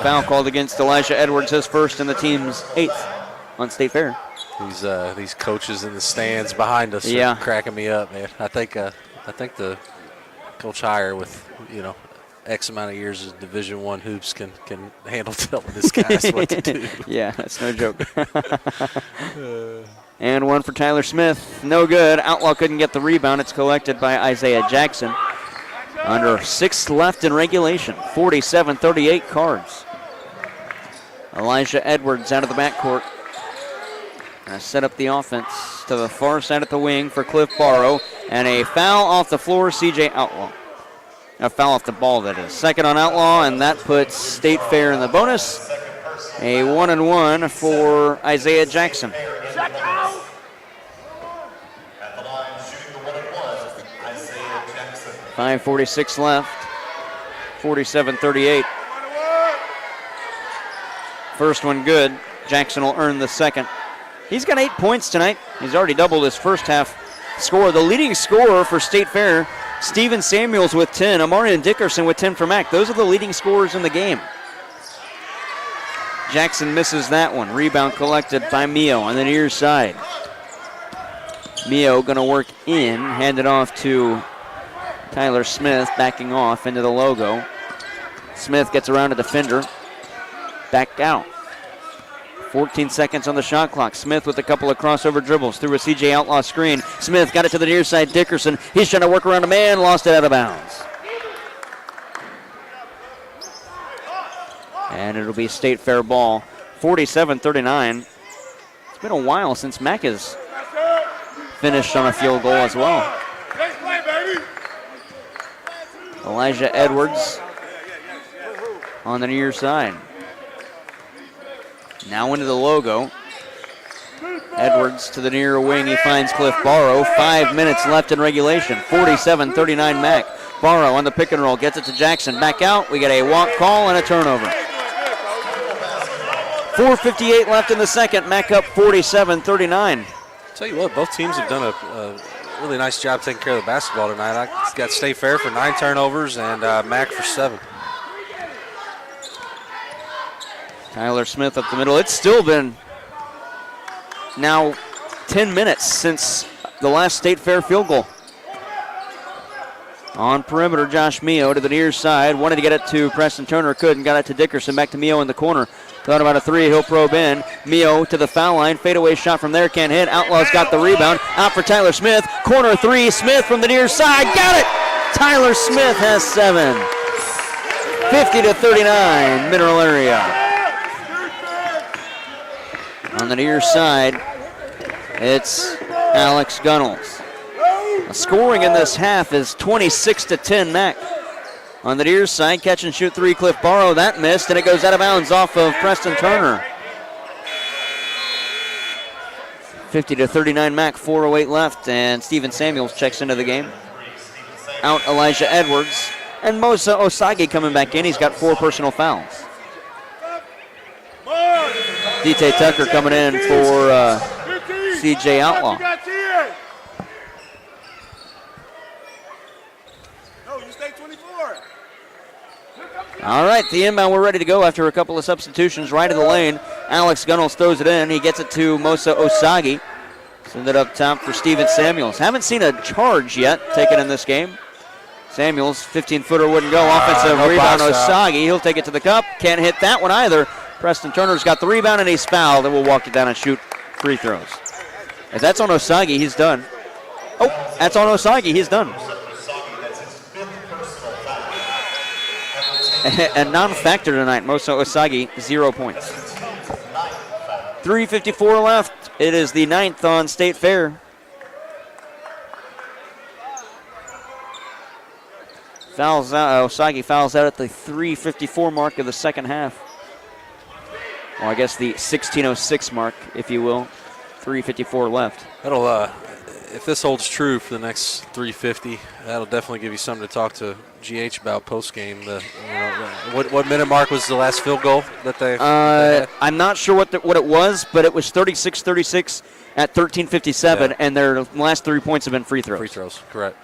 Foul called against Elijah Edwards, his first and the team's 8th on State Fair. These coaches in the stands behind us are cracking me up, man. I think the Coach Heyer with X amount of years as Division I hoops can handle telling this guys what to do. Yeah, that's no joke. And one for Tyler Smith. No good. Outlaw couldn't get the rebound. It's collected by Isaiah Jackson. Under 6 left in regulation. 47-38 Cards. Elijah Edwards out of the backcourt. Set up the offense to the far side of the wing for Cliff Barrow. And a foul off the floor, CJ Outlaw. A foul off the ball, that is. Second on Outlaw, and that puts State Fair in the bonus. A 1-and-1 for Isaiah Jackson. At the line, shooting the 1-and-1, Isaiah Jackson. 5:46 left. 47-38. First one good. Jackson will earn the second. He's got 8 points tonight. He's already doubled his first half score. The leading scorer for State Fair, Steven Samuels with 10. Amarian Dickerson with 10 for Mac. Those are the leading scorers in the game. Jackson misses that one. Rebound collected by Mio on the near side. Mio going to work in. Hand it off to Tyler Smith, backing off into the logo. Smith gets around a defender. Back out. 14 seconds on the shot clock. Smith with a couple of crossover dribbles through a CJ Outlaw screen. Smith got it to the near side. Dickerson, he's trying to work around a man, lost it out of bounds. And it'll be State Fair ball. 47-39. It's been a while since Mac has finished on a field goal as well. Elijah Edwards on the near side. Now into the logo. Edwards to the near wing. He finds Cliff Barrow. 5 minutes left in regulation. 47-39 Mac. Barrow on the pick and roll. Gets it to Jackson. Back out. We get a walk call and a turnover. 4:58 left in the second. Mac up 47-39. Tell you what, both teams have done a really nice job taking care of the basketball tonight. I got State Fair for 9 turnovers and Mac for 7. Tyler Smith up the middle. It's still been now 10 minutes since the last State Fair field goal. On perimeter, Josh Mio to the near side. Wanted to get it to Preston Turner, couldn't. Got it to Dickerson, back to Mio in the corner. Thought about a three, he'll probe in. Mio to the foul line, fadeaway shot from there, can't hit. Outlaw's got the rebound. Out for Tyler Smith, corner three, Smith from the near side, got it! Tyler Smith has 7. 50-39, Mineral Area. On the near side, it's Alex Gunnels. Scoring in this half is 26-10 Mac. On the near side, catch and shoot three, Cliff Barrow. That missed, and it goes out of bounds off of Preston Turner. 50-39 Mac, 4:08 left, and Steven Samuels checks into the game. Out Elijah Edwards, and Mosa Osagi coming back in. He's got 4 personal fouls. D.T. Tucker coming in for C.J. Outlaw. All right, the inbound, we're ready to go after a couple of substitutions. Right of the lane, Alex Gunnels throws it in. He gets it to Mosa Osagi. Send it up top for Steven Samuels. Haven't seen a charge yet taken in this game. Samuels, 15-footer wouldn't go. Offensive rebound, Osagi. He'll take it to the cup. Can't hit that one either. Preston Turner's got the rebound, and he's fouled, and will walk it down and shoot free throws. If that's on Osagi, he's done. Oh, that's on Osagi. He's done. A non-factor tonight. Mosa Osagi, 0 points. 3:54 left. It is the 9th on State Fair. Fouls out. Osagi fouls out at the 3:54 mark of the second half. Well, I guess the 16:06 mark, if you will. 3:54 left. That'll, if this holds true for the next 3:50, that'll definitely give you something to talk to GH about post game. What minute mark was the last field goal that they had? I'm not sure what it was, but it was 36-36 at 13:57, yeah. And their last 3 points have been free throws. Free throws, correct.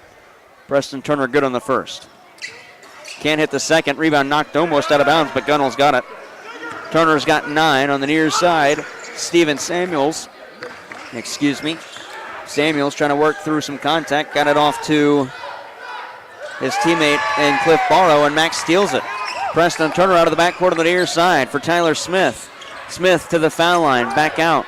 Preston Turner good on the first. Can't hit the second. Rebound knocked almost out of bounds, but Gunnels got it. Turner's got 9 on the near side. Steven Samuels, Samuels trying to work through some contact. Got it off to his teammate and Cliff Barrow, and Max steals it. Preston Turner out of the backcourt on the near side for Tyler Smith. Smith to the foul line, back out.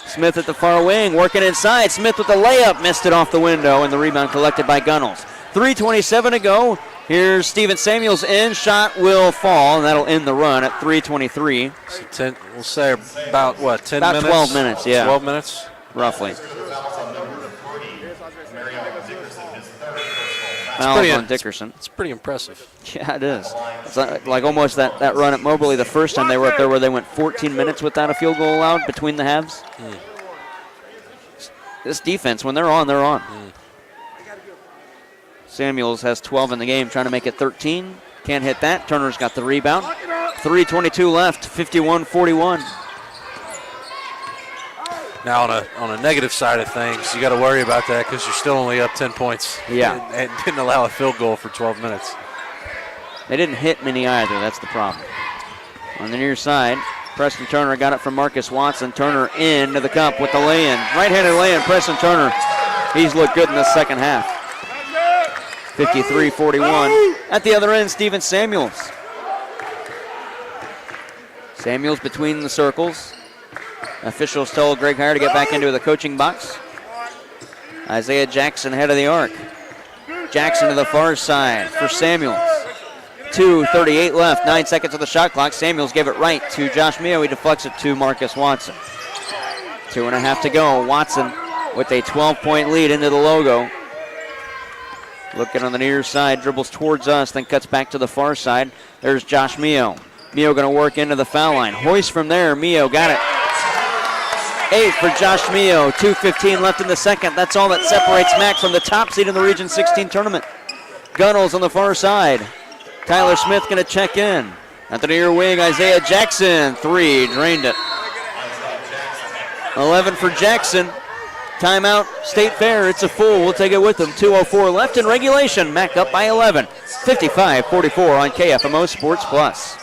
Smith at the far wing, working inside. Smith with the layup, missed it off the window, and the rebound collected by Gunnels. 3:27 to go. Here's Steven Samuels in. Shot will fall, and that'll end the run at 3:23. So we'll say about, 10 about minutes? 12 minutes, yeah. 12 minutes? Roughly. It's Foul on Dickerson. It's pretty impressive. Yeah, it is. It's like almost that run at Moberly the first time they were up there where they went 14 minutes without a field goal allowed between the halves. This defense, when they're on, they're on. Samuels has 12 in the game, trying to make it 13. Can't hit that. Turner's got the rebound. 3:22 left, 51-41. Now, on a negative side of things, you got to worry about that because you're still only up 10 points. Yeah. And didn't allow a field goal for 12 minutes. They didn't hit many either. That's the problem. On the near side, Preston Turner got it from Marcus Watson. Turner into the cup with the lay-in. Right-handed lay-in, Preston Turner. He's looked good in the second half. 53-41. At the other end, Steven Samuels. Samuels between the circles. Officials told Greg Heyer to get back into the coaching box. Isaiah Jackson head of the arc. Jackson to the far side for Samuels. 2:38 left, 9 seconds on the shot clock. Samuels gave it right to Josh Mio. He deflects it to Marcus Watson. 2.5 to go. Watson with a 12-point lead into the logo. Looking on the near side, dribbles towards us, then cuts back to the far side. There's Josh Mio. Mio going to work into the foul line. Hoist from there. Mio got it. 8 for Josh Mio. 2:15 left in the second. That's all that separates Mac from the top seed in the Region 16 tournament. Gunnels on the far side. Tyler Smith going to check in. At the near wing, Isaiah Jackson. 3, drained it. 11 for Jackson. Timeout, State Fair. It's a full. We'll take it with them. 2:04 left in regulation. Mac up by 11. 55-44 on KFMO Sports Plus.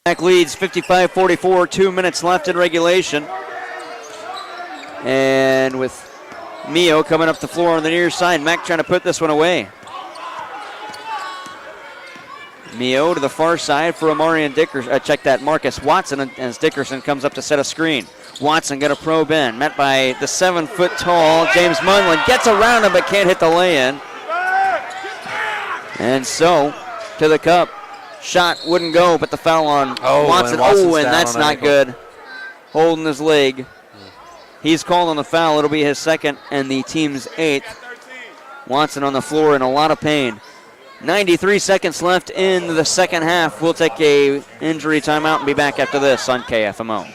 Mac leads 55-44, 2 minutes left in regulation. And with Mio coming up the floor on the near side, Mac trying to put this one away. Mio to the far side for Amarian Dickerson. Check that, Marcus Watson as Dickerson comes up to set a screen. Watson going to probe in, met by the 7-foot-tall James Munlin. Gets around him but can't hit the lay-in. And so, to the cup. Shot wouldn't go, but the foul on Watson. And that's not good. Holding his leg. He's calling the foul. It'll be his second and the team's 8th. Watson on the floor in a lot of pain. 93 seconds left in the second half. We'll take a injury timeout and be back after this on KFMO.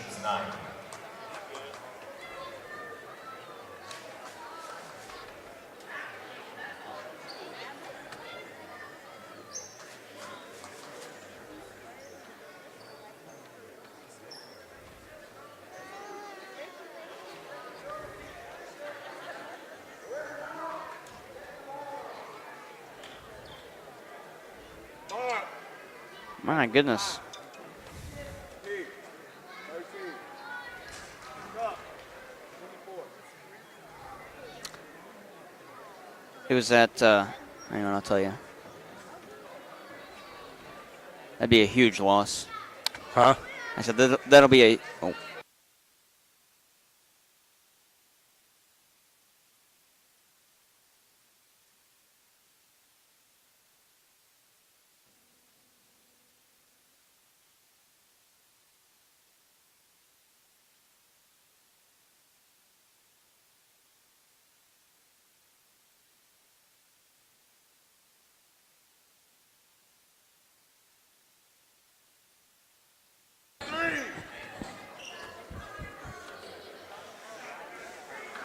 My goodness. It was at, hang on, I'll tell you. That'd be a huge loss. Huh? I said that'll be a. Oh.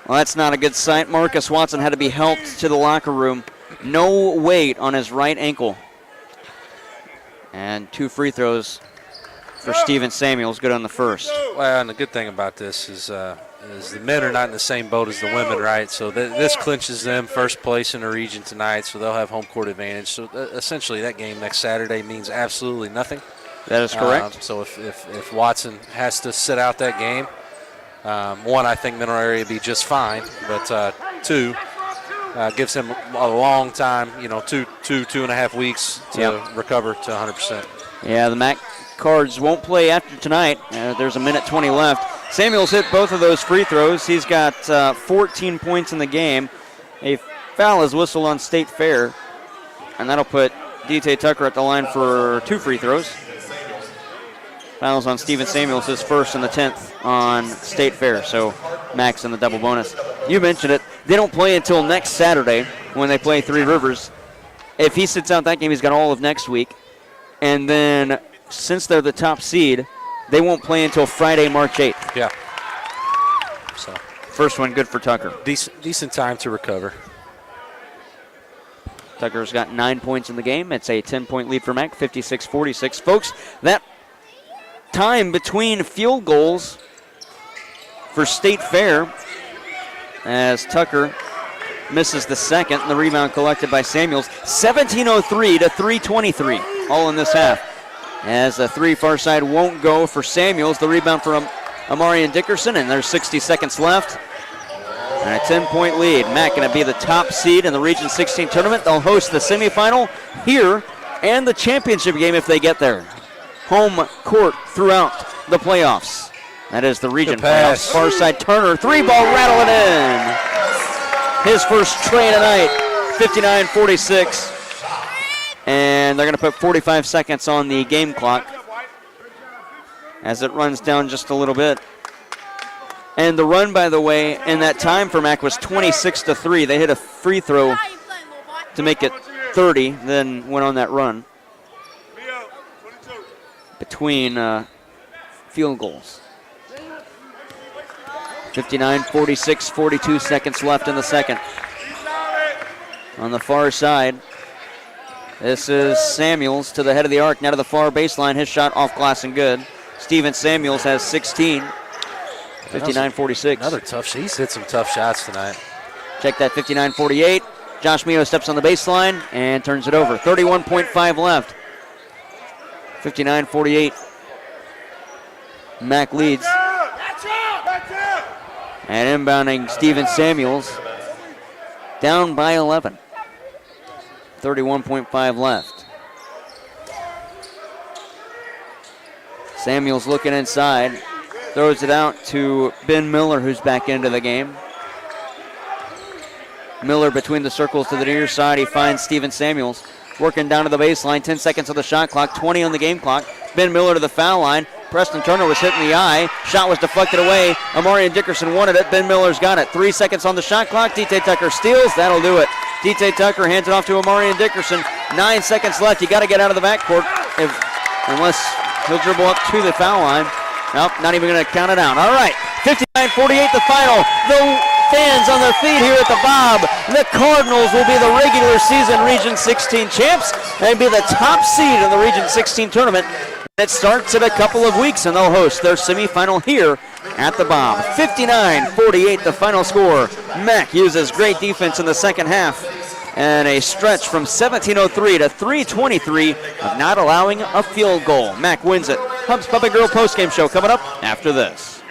Well, that's not a good sight. Marcus Watson had to be helped to the locker room. No weight on his right ankle. And 2 free throws for Steven Samuels, good on the first. Well, and the good thing about this is the men are not in the same boat as the women, right? So this clinches them first place in the region tonight, so they'll have home court advantage. So essentially that game next Saturday means absolutely nothing. That is correct. So if Watson has to sit out that game, one, I think Mineral Area would be just fine, but 2, gives him a long time, 2.5 weeks to recover to 100%. Yeah, the MAC Cards won't play after tonight. There's a minute 20 left. Samuels hit both of those free throws. He's got 14 points in the game. A foul is whistled on State Fair, and that'll put D.J. Tucker at the line for 2 free throws. Fouls on Steven Samuels, his first and the 10th on State Fair, so Max in the double bonus. You mentioned it. They don't play until next Saturday when they play Three Rivers. If he sits out that game, he's got all of next week. And then since they're the top seed, they won't play until Friday, March 8th. Yeah. So first one good for Tucker. Decent time to recover. Tucker's got 9 points in the game. It's a 10-point lead for Mac, 56-46. Folks, that time between field goals for State Fair as Tucker misses the second, and the rebound collected by Samuels. 17:03 to 3:23, all in this half. As the 3 far side won't go for Samuels, the rebound for Amarian Dickerson, and there's 60 seconds left. And a 10-point lead. Mac going to be the top seed in the Region 16 tournament. They'll host the semifinal here and the championship game if they get there. Home court throughout the playoffs. That is the region playoffs. Far side Turner, 3-ball rattling in. His first tray tonight, 59-46. And they're going to put 45 seconds on the game clock as it runs down just a little bit. And the run, by the way, in that time for Mac was 26-3. They hit a free throw to make it 30, then went on that run between field goals. 59-46, 42 seconds left in the second. On the far side, this is Samuels to the head of the arc, now to the far baseline. His shot off glass and good. Steven Samuels has 16. 59-46. Another tough shot. He's hit some tough shots tonight. Check that, 59-48. Josh Mio steps on the baseline and turns it over. 31.5 left. 59-48. Mac leads. And inbounding Steven Samuels. Down by 11. 31.5 left. Samuels looking inside. Throws it out to Ben Miller, who's back into the game. Miller between the circles to the near side. He finds Steven Samuels working down to the baseline. 10 seconds on the shot clock, 20 on the game clock. Ben Miller to the foul line. Preston Turner was hit in the eye. Shot was deflected away. Amarian Dickerson wanted it. Ben Miller's got it. 3 seconds on the shot clock. D.J. Tucker steals. That'll do it. D.J. Tucker hands it off to Amarian Dickerson. 9 seconds left. You got to get out of the backcourt unless he'll dribble up to the foul line. Nope, not even going to count it out. All right, 59-48 the final. The fans on their feet here at the Bob. The Cardinals will be the regular season Region 16 champs and be the top seed in the Region 16 tournament. It starts in a couple of weeks, and they'll host their semifinal here at the Bob. 59-48 the final score. Mac uses great defense in the second half. And a stretch from 17:03 to 3:23 of not allowing a field goal. Mac wins it. Hubs Puppy Girl postgame show coming up after this.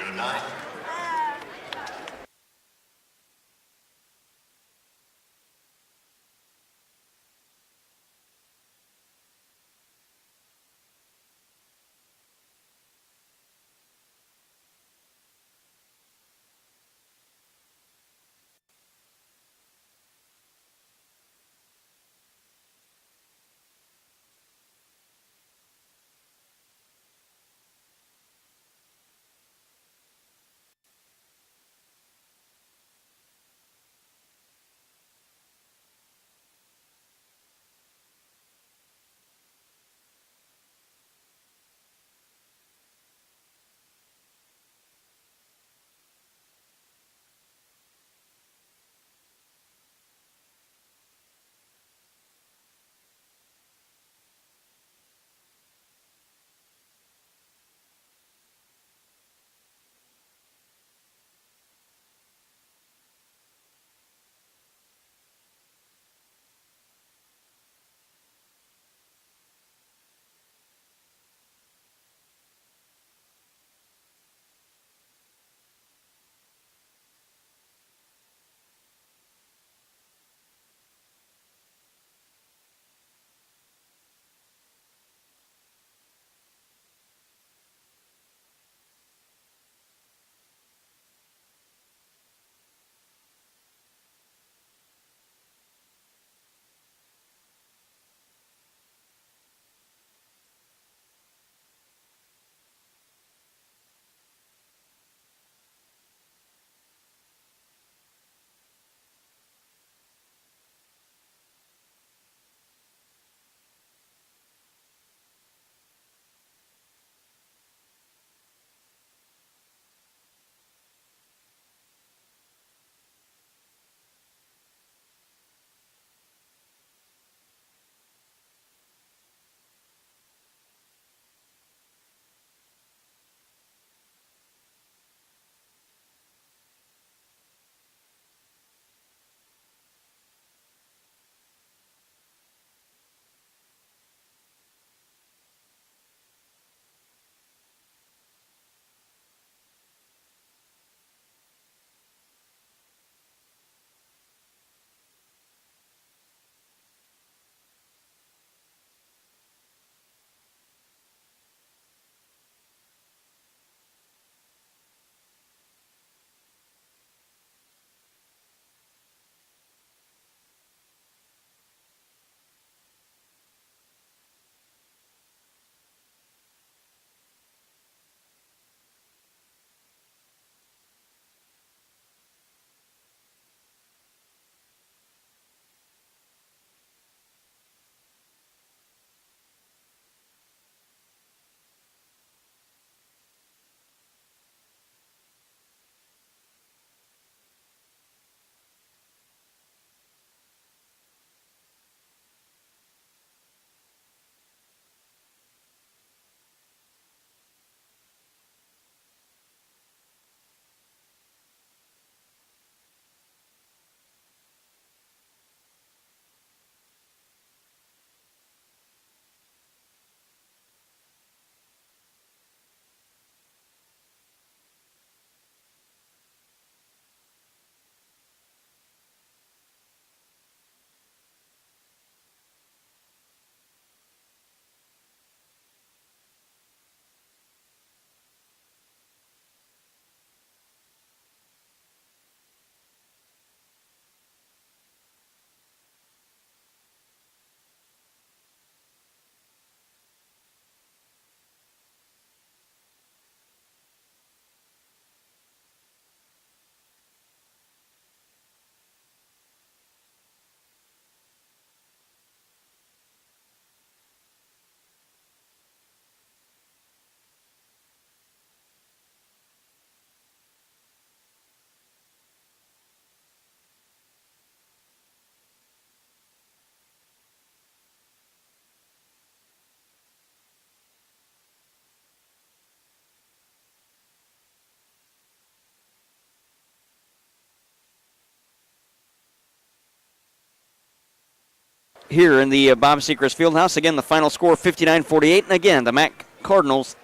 here in the Bob Sechrist Fieldhouse. Again, the final score 59-48. And again, the Mac Cardinals,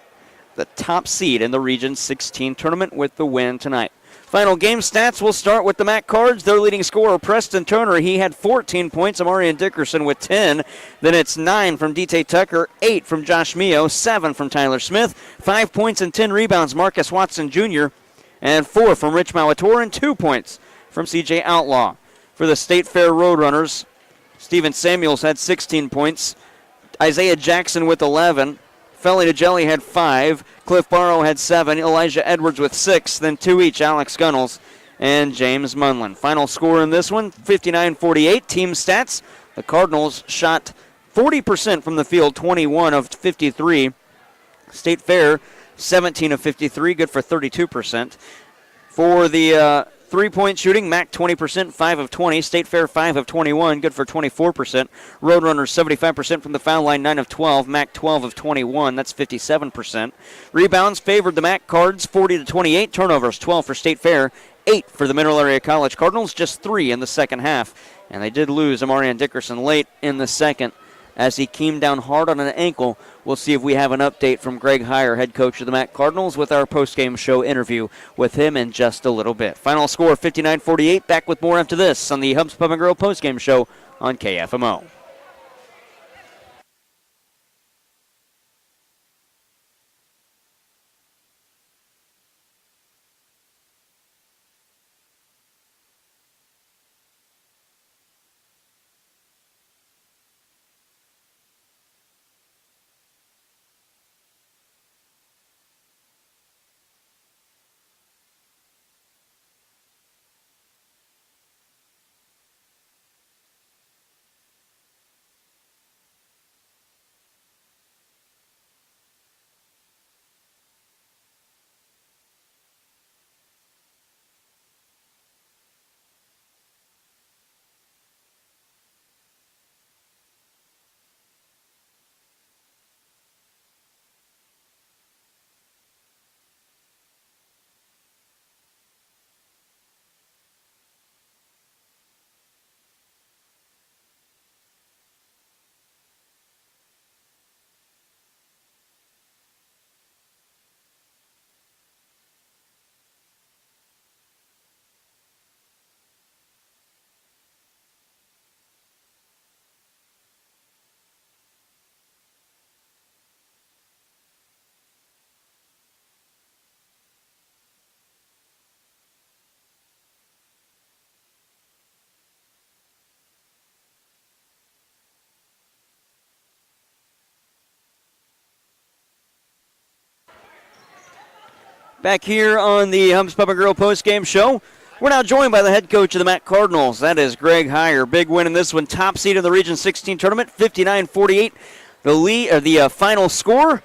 the top seed in the Region 16 tournament with the win tonight. Final game stats, we'll start with the Mac Cards. Their leading scorer, Preston Turner, he had 14 points. Amarian Dickerson with 10. Then it's 9 from D.T. Tucker, 8 from Josh Mio, 7 from Tyler Smith, 5 points and 10 rebounds, Marcus Watson Jr., and 4 from Rich Mauator, and 2 points from C.J. Outlaw. For the State Fair Roadrunners, Steven Samuels had 16 points, Isaiah Jackson with 11, Felly DeJelly had 5, Cliff Barrow had 7, Elijah Edwards with 6, then 2 each, Alex Gunnels and James Munlin. Final score in this one, 59-48. Team stats, the Cardinals shot 40% from the field, 21 of 53. State Fair, 17 of 53, good for 32%. For the three-point shooting, Mac 20%, 5 of 20. State Fair 5 of 21, good for 24%. Roadrunners 75% from the foul line, 9 of 12. Mac 12 of 21, that's 57%. Rebounds favored the Mac Cards, 40-28. Turnovers 12 for State Fair, 8 for the Mineral Area College Cardinals, just 3 in the second half. And they did lose Amarian Dickerson late in the second as he came down hard on an ankle. We'll see if we have an update from Greg Heyer, head coach of the Mac Cardinals, with our post-game show interview with him in just a little bit. Final score 59-48. Back with more after this on the Humps Pub and Grill post-game show on KFMO. Back here on the Humps Pub and Grill post-game show, we're now joined by the head coach of the Mac Cardinals. That is Greg Heyer. Big win in this one. Top seed in the Region 16 tournament, 59-48. The final score.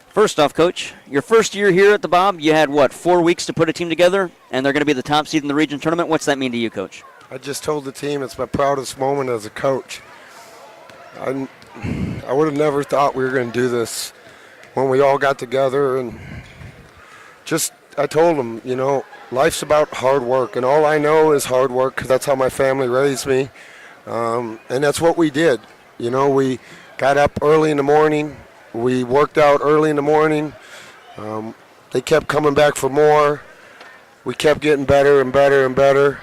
First off, Coach, your first year here at the Bob, you had, 4 weeks to put a team together, and they're going to be the top seed in the region tournament. What's that mean to you, Coach? I just told the team it's my proudest moment as a coach. I would have never thought we were going to do this when we all got together, and I told them, life's about hard work, and all I know is hard work because that's how my family raised me, and that's what we did. We got up early in the morning. We worked out early in the morning. They kept coming back for more. We kept getting better and better and better.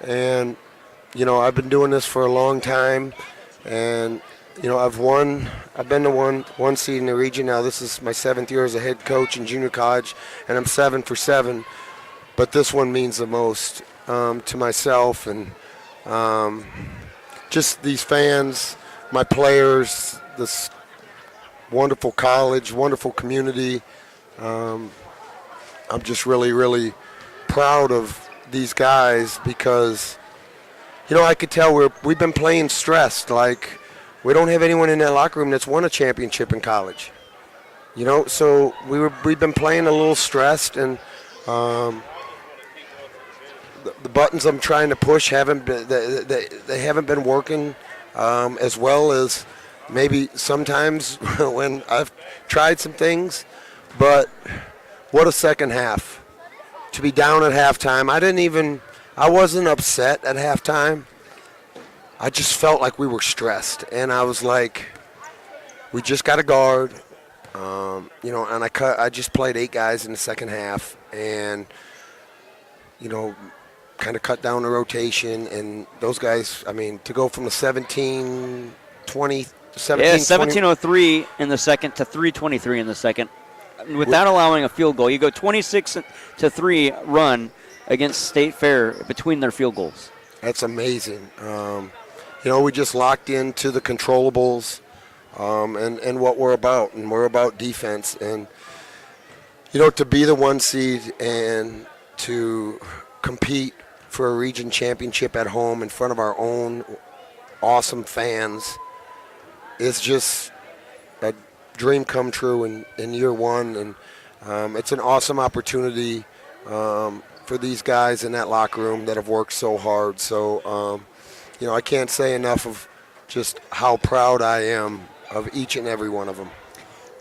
And, I've been doing this for a long time. And, I've been the one seed in the region now. This is my 7th year as a head coach in junior college, and I'm 7 for 7. But this one means the most to myself and just these fans, my players, this wonderful college, wonderful community. I'm just really, really proud of these guys because, I could tell we've been playing stressed. Like, we don't have anyone in that locker room that's won a championship in college. So we've been playing a little stressed, and the buttons I'm trying to push haven't been working as well as maybe sometimes when I've tried some things. But what a second half. To be down at halftime, I wasn't upset at halftime. I just felt like we were stressed, and I was like, we just got a guard, you know, and I just played 8 guys in the second half, and you know, kind of cut down the rotation, and those guys, I mean, to go from the 17, 20, 17, Yeah, 17:03 in the second to 3:23 in the second, without allowing a field goal. You go 26-3 run against State Fair between their field goals. That's amazing. You know, we just locked into the controllables and what we're about, and we're about defense. And, you know, to be the 1 seed and to compete for a region championship at home in front of our own awesome fans is just a dream come true in year 1. And it's an awesome opportunity for these guys in that locker room that have worked so hard. So, you know, I can't say enough of just how proud I am of each and every one of them.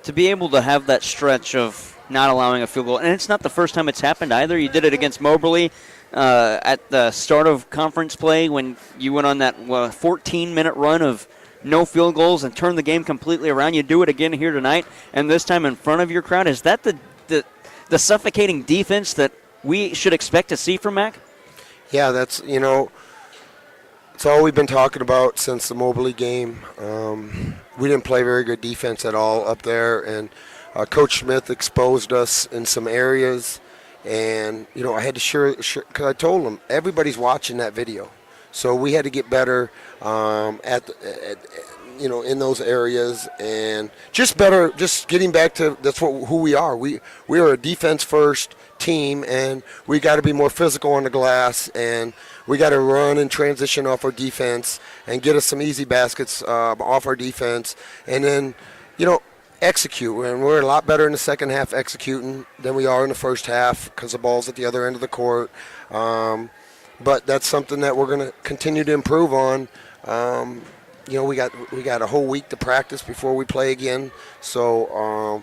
To be able to have that stretch of not allowing a field goal, and it's not the first time it's happened either. You did it against Moberly at the start of conference play when you went on that 14-minute run of no field goals and turned the game completely around. You do it again here tonight, and this time in front of your crowd. Is that the suffocating defense that we should expect to see from Mac? Yeah, that's, you know, it's all we've been talking about since the Moberly game. We didn't play very good defense at all up there, and Coach Smith exposed us in some areas. And, you know, I had to because I told him, everybody's watching that video. So we had to get better you know, in those areas, and just better, just getting back to who we are. We are a defense-first team, and we got to be more physical on the glass, and we got to run and transition off our defense and get us some easy baskets off our defense, and then, you know, execute. And we're a lot better in the second half executing than we are in the first half because the ball's at the other end of the court. But that's something that we're going to continue to improve on. You know, we got a whole week to practice before we play again. So,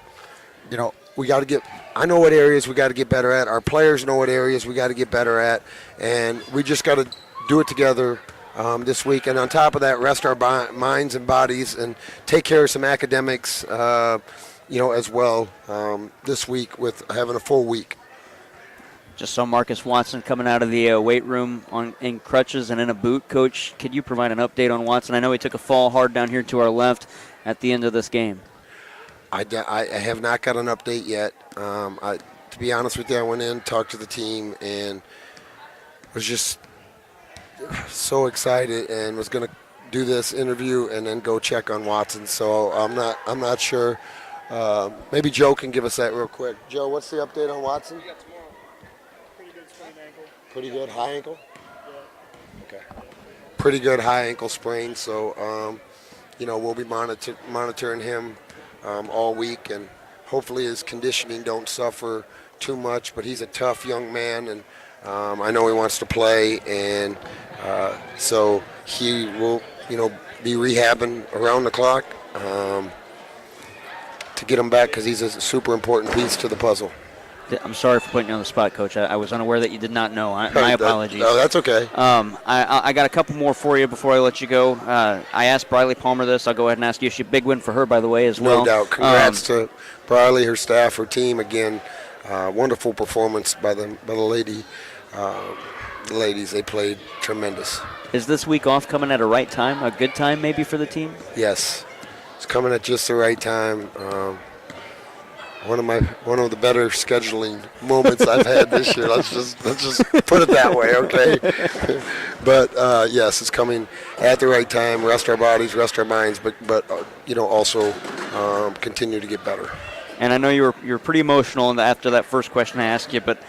you know, we got to get. I know what areas we got to get better at. Our players know what areas we got to get better at, and we just got to do it together this week. And on top of that, rest our minds and bodies, and take care of some academics, you know, as well this week with having a full week. Just saw Marcus Watson coming out of the weight room in crutches and in a boot. Coach, could you provide an update on Watson? I know he took a fall hard down here to our left at the end of this game. I have not got an update yet. To be honest with you, I went in, talked to the team, and was just so excited and was going to do this interview and then go check on Watson. So I'm not sure. Maybe Joe can give us that real quick. Joe, what's the update on Watson? Pretty good high ankle? Yeah. Okay. Pretty good high ankle sprain, so, you know, we'll be monitoring him all week, and hopefully his conditioning don't suffer too much, but he's a tough young man, and I know he wants to play, and so he will, you know, be rehabbing around the clock to get him back because he's a super important piece to the puzzle. I'm sorry for putting you on the spot, Coach. I was unaware that you did not know. My apologies. No, that's okay. I got a couple more for you before I let you go. I asked Briley Palmer this. I'll go ahead and ask you. She big win for her, by the way, as well. No doubt. Congrats to Briley, her staff, her team. Again, wonderful performance by the lady. The ladies, they played tremendous. Is this week off coming at a right time, a good time maybe for the team? Yes, it's coming at just the right time. One of the better scheduling moments I've had this year. Let's just put it that way, okay? But yes, it's coming at the right time. Rest our bodies, rest our minds, but you know, also continue to get better. And I know you're pretty emotional after that first question I asked you, but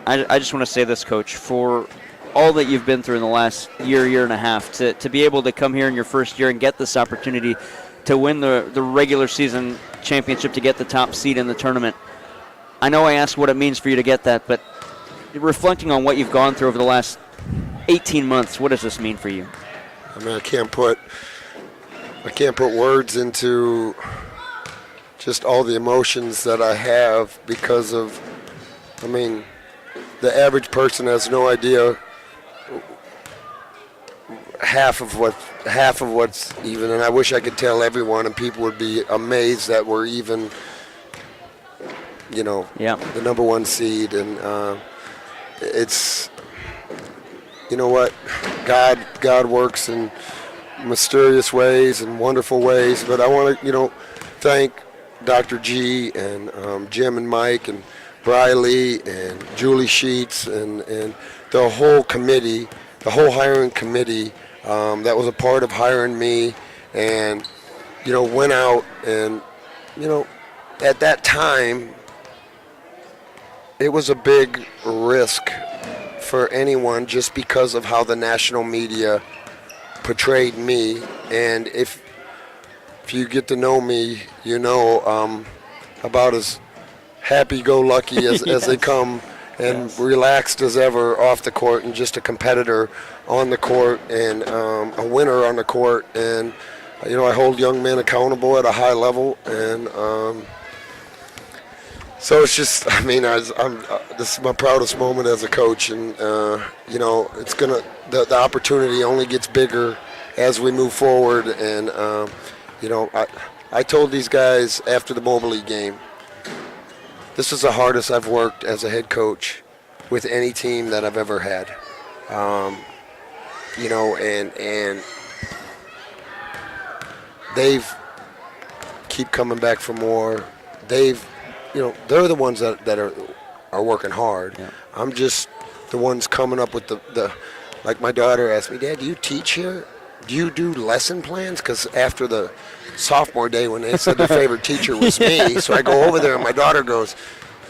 I just want to say this, Coach, for all that you've been through in the last year and a half, to be able to come here in your first year and get this opportunity to win the regular season championship, to get the top seed in the tournament. I know I asked what it means for you to get that, but reflecting on what you've gone through over the last 18 months, what does this mean for you? I mean, I can't put words into just all the emotions that I have because of, I mean, the average person has no idea half of what's even, and I wish I could tell everyone, and people would be amazed that we're even, the number one seed, and it's, you know what, God works in mysterious ways and wonderful ways, but I want to, thank Dr. G and Jim and Mike and Briley and Julie Sheets and the whole committee, the whole hiring committee that was a part of hiring me, and went out and at that time it was a big risk for anyone just because of how the national media portrayed me, and if you get to know me, about as happy-go-lucky as they come, and relaxed as ever off the court, and just a competitor on the court, and a winner on the court, and I hold young men accountable at a high level, and so it's just, this is my proudest moment as a coach, and it's gonna, the opportunity only gets bigger as we move forward, and I told these guys after the Moberly game, this is the hardest I've worked as a head coach with any team that I've ever had. And they've keep coming back for more. They're the ones that are working hard. Yeah. I'm just the ones coming up with the like my daughter asked me, Dad, do you teach here? Do you do lesson plans? Because after the sophomore day when they said their favorite teacher was me, so I go over there and my daughter goes,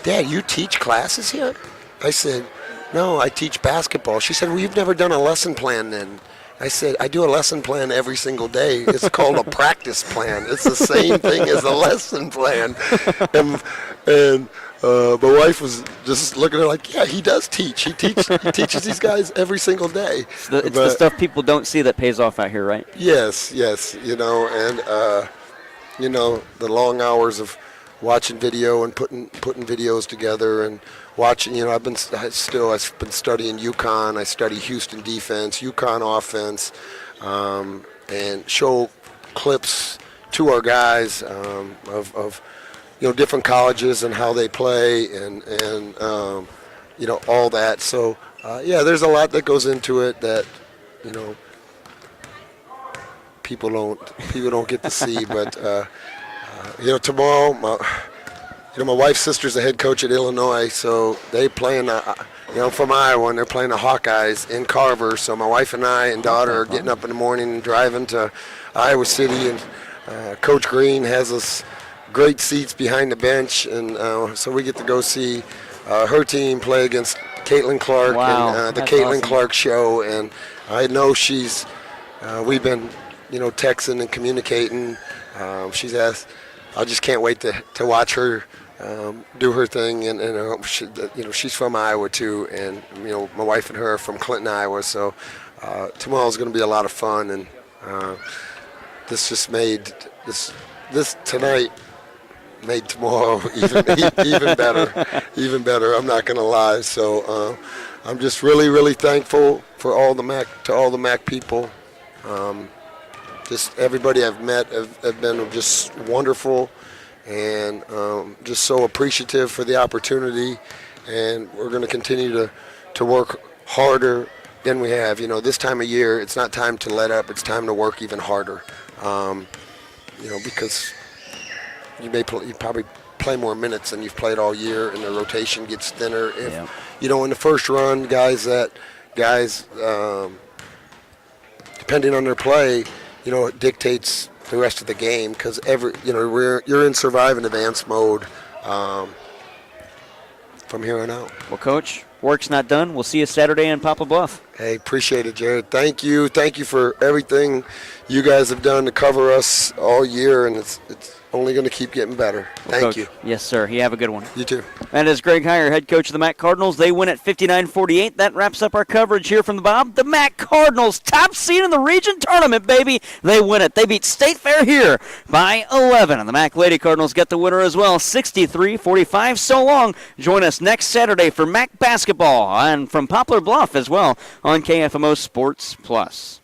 Dad, you teach classes here? I said, no, I teach basketball. She said, well, you've never done a lesson plan then. I said, I do a lesson plan every single day. It's called a practice plan. It's the same thing as a lesson plan. And my wife was just looking at her like, yeah, he does teach. He teaches these guys every single day. It's the stuff people don't see that pays off out here, right? Yes, and the long hours of watching video and putting videos together and watching. I've been studying UConn. I study Houston defense, UConn offense, and show clips to our guys of different colleges and how they play and all that. So there's a lot that goes into it that people don't get to see. But tomorrow, my wife's sister's a head coach at Illinois, so they playing from Iowa, and they're playing the Hawkeyes in Carver. So my wife and I and daughter are getting up in the morning and driving to Iowa City, and Coach Green has us great seats behind the bench, and so we get to go see her team play against Caitlin Clark. Wow, and the Caitlin Clark show, and I know she's we've been texting and communicating. She's asked, I just can't wait to watch her do her thing, and she's from Iowa too, and my wife and her are from Clinton, Iowa, so tomorrow's going to be a lot of fun, and this just made this tonight made tomorrow even better. I'm not going to lie. So I'm just really, really thankful for all the MAC people. Just everybody I've met have been just wonderful, and just so appreciative for the opportunity. And we're going to continue to work harder than we have. This time of year, it's not time to let up. It's time to work even harder. Because you probably play more minutes than you've played all year, and the rotation gets thinner. In the first run, guys, depending on their play, it dictates the rest of the game, because you're in survive and advance mode from here on out. Well, Coach, work's not done. We'll see you Saturday in Poplar Bluff. Hey, appreciate it, Jared. Thank you for everything you guys have done to cover us all year, and it's only going to keep getting better. Thank Coach, you. Yes, sir. You have a good one. You too. That is Greg Heyer, head coach of the MAC Cardinals. They win at 59-48. That wraps up our coverage here from the Bob. The MAC Cardinals, top seed in the region tournament, baby. They win it. They beat State Fair here by 11. And the MAC Lady Cardinals get the winner as well, 63-45. So long. Join us next Saturday for MAC basketball and from Poplar Bluff as well on KFMO Sports Plus.